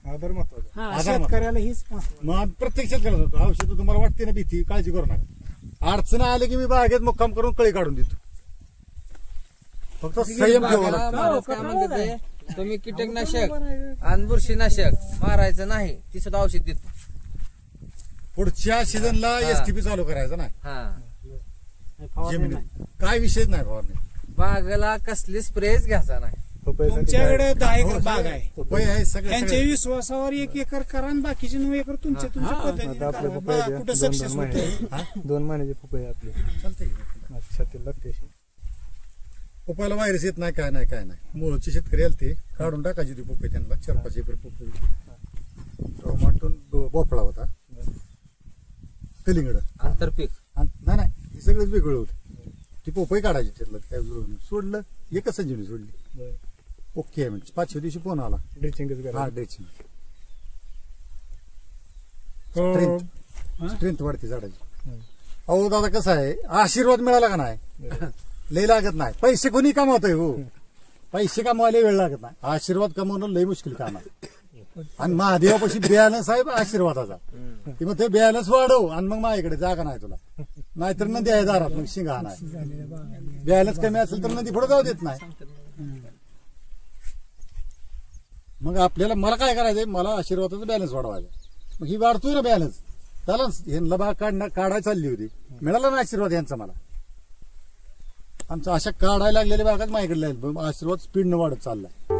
आधार महत्वाचा. हा, आधार शेतकऱ्याला हीच महत्त्व. मग प्रत्येक शेतकऱ्याला जातो, औषध तुम्हाला वाटते ना भीती, काळजी करू नका. अडचण आले की मी बागेत मुक्काम करून कळी काढून देतो. फक्त संयम ठेवा बागाला लागतो. माणूस काय म्हणते ते, तुम्ही कीटकनाशक आणि बुरशीनाशक मारायचं नाही, ती सुद्धा औषध देतो. पुढच्या सीझनला हा. एसटीपी चालू करायचं ना हा, फवारणी नाही. जमिनीत, काय विषयच नाही फवारणी. बागाला कसली स्प्रेच घ्यायचा नाही. पपईसाठी तुमच्याकडे 10 हो, एकर बाग आहे, पपई आहे सगळं त्यांच्या विश्वासावर 1 एकर करा आणि बाकीचे 9 एकर तुमच्या पद्धतीने आता आपले करा. पपई बघा द्या. कुठं 2-2 सक्सेस होते. महिने 2 महिन्याची पपई आपली चालतंय. छातीला लागते अशी. पपईला व्हायरस येत नाही, काय नाही काय नाही. मूळचे शेतकरी आले ते काढून टाकायची ती पपई, त्यांना 4-5 एकर पपई. टोमॅटो भोपळा होता, कलिंगड आंतरपीक नाही नाही, हे सगळंच वेगळं होतं. ती पपई काढायची त्यातलं, काय विरोध सोडलं, एकच संजीवनी सोडली. बरं. ओके म्हणजे 5व्या दिवशी फोन आला. ड्रिचिंगच हा करायचं. ड्रेसिंग हो. स्ट्रेंथ वाढते झाडाची. अहो दादा कसं आहे, आशीर्वाद मिळाला का नाही लय लागत नाही. पैसे कोणी कमावतोय हो, पैसे कमवायला वेळ लागत नाही. आशीर्वाद कमवणं लय मुश्किल काम आहे. आणि महादेवापाशी बॅलन्स आहे बा आशीर्वादाचा, की मग ते बॅलन्स वाढव आणि मग माझ्याकडे जागा नाही तुला, नाहीतर नदी आहे दारात, मग शिंगा नाही. बॅलन्स कमी असेल तर नदी पुढे जाऊ देत नाही. मग आपल्याला मला काय करायचंय, मला आशीर्वादाचा बॅलन्स वाढवायचा. मग ही वाढतोय ना बॅलन्स, त्याला ह्यांना बाग काढायला चालली होती, मिळाला ना आशीर्वाद यांचा मला. आमचा अशा काढायला लागलेल्या बागाच माझ्याकडे लागले, आशीर्वाद स्पीडनं वाढत चाललाय.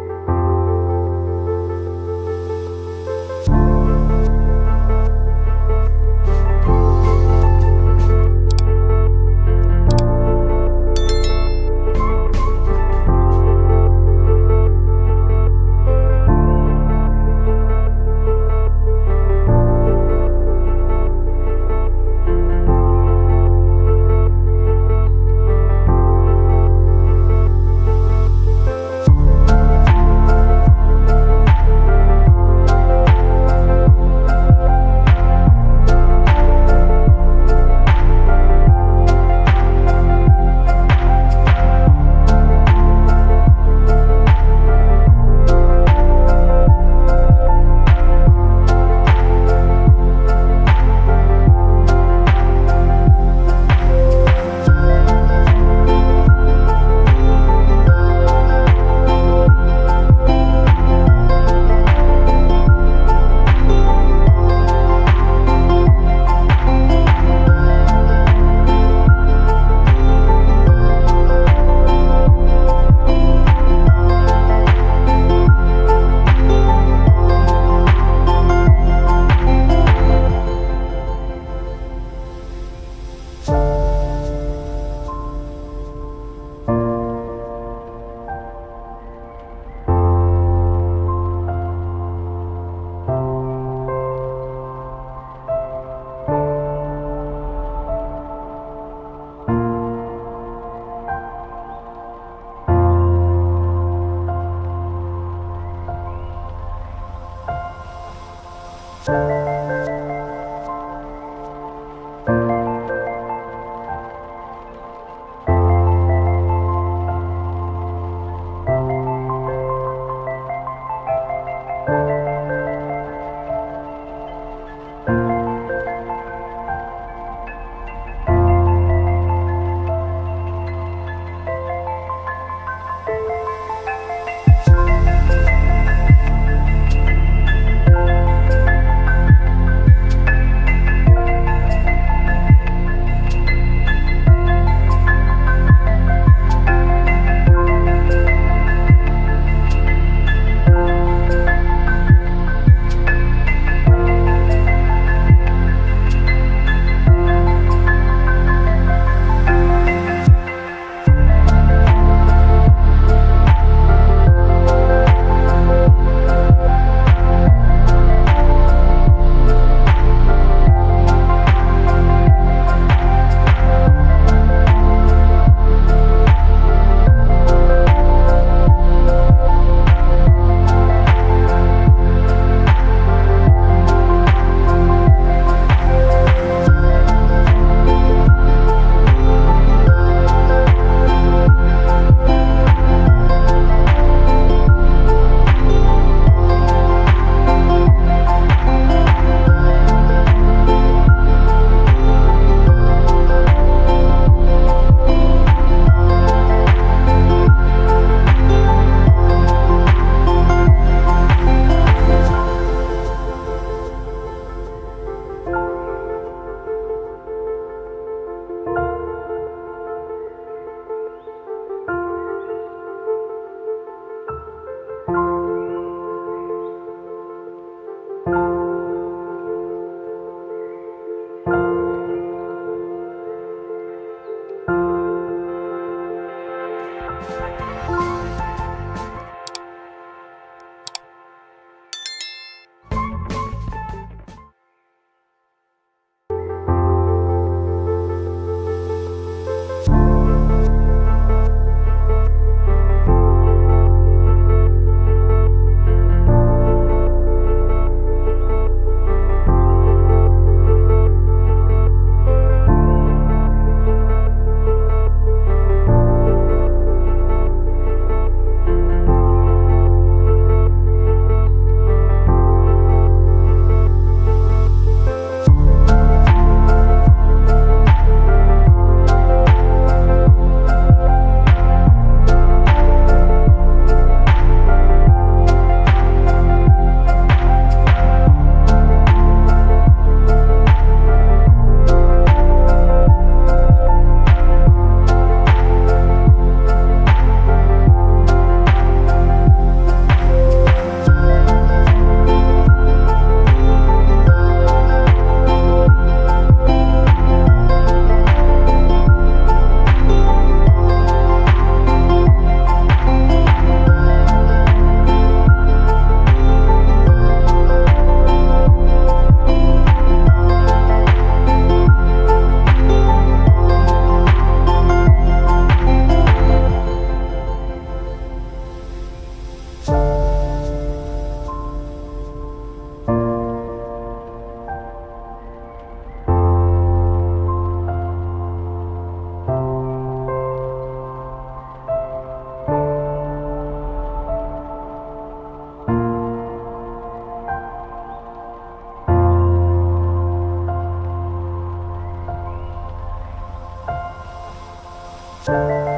धन्यवाद.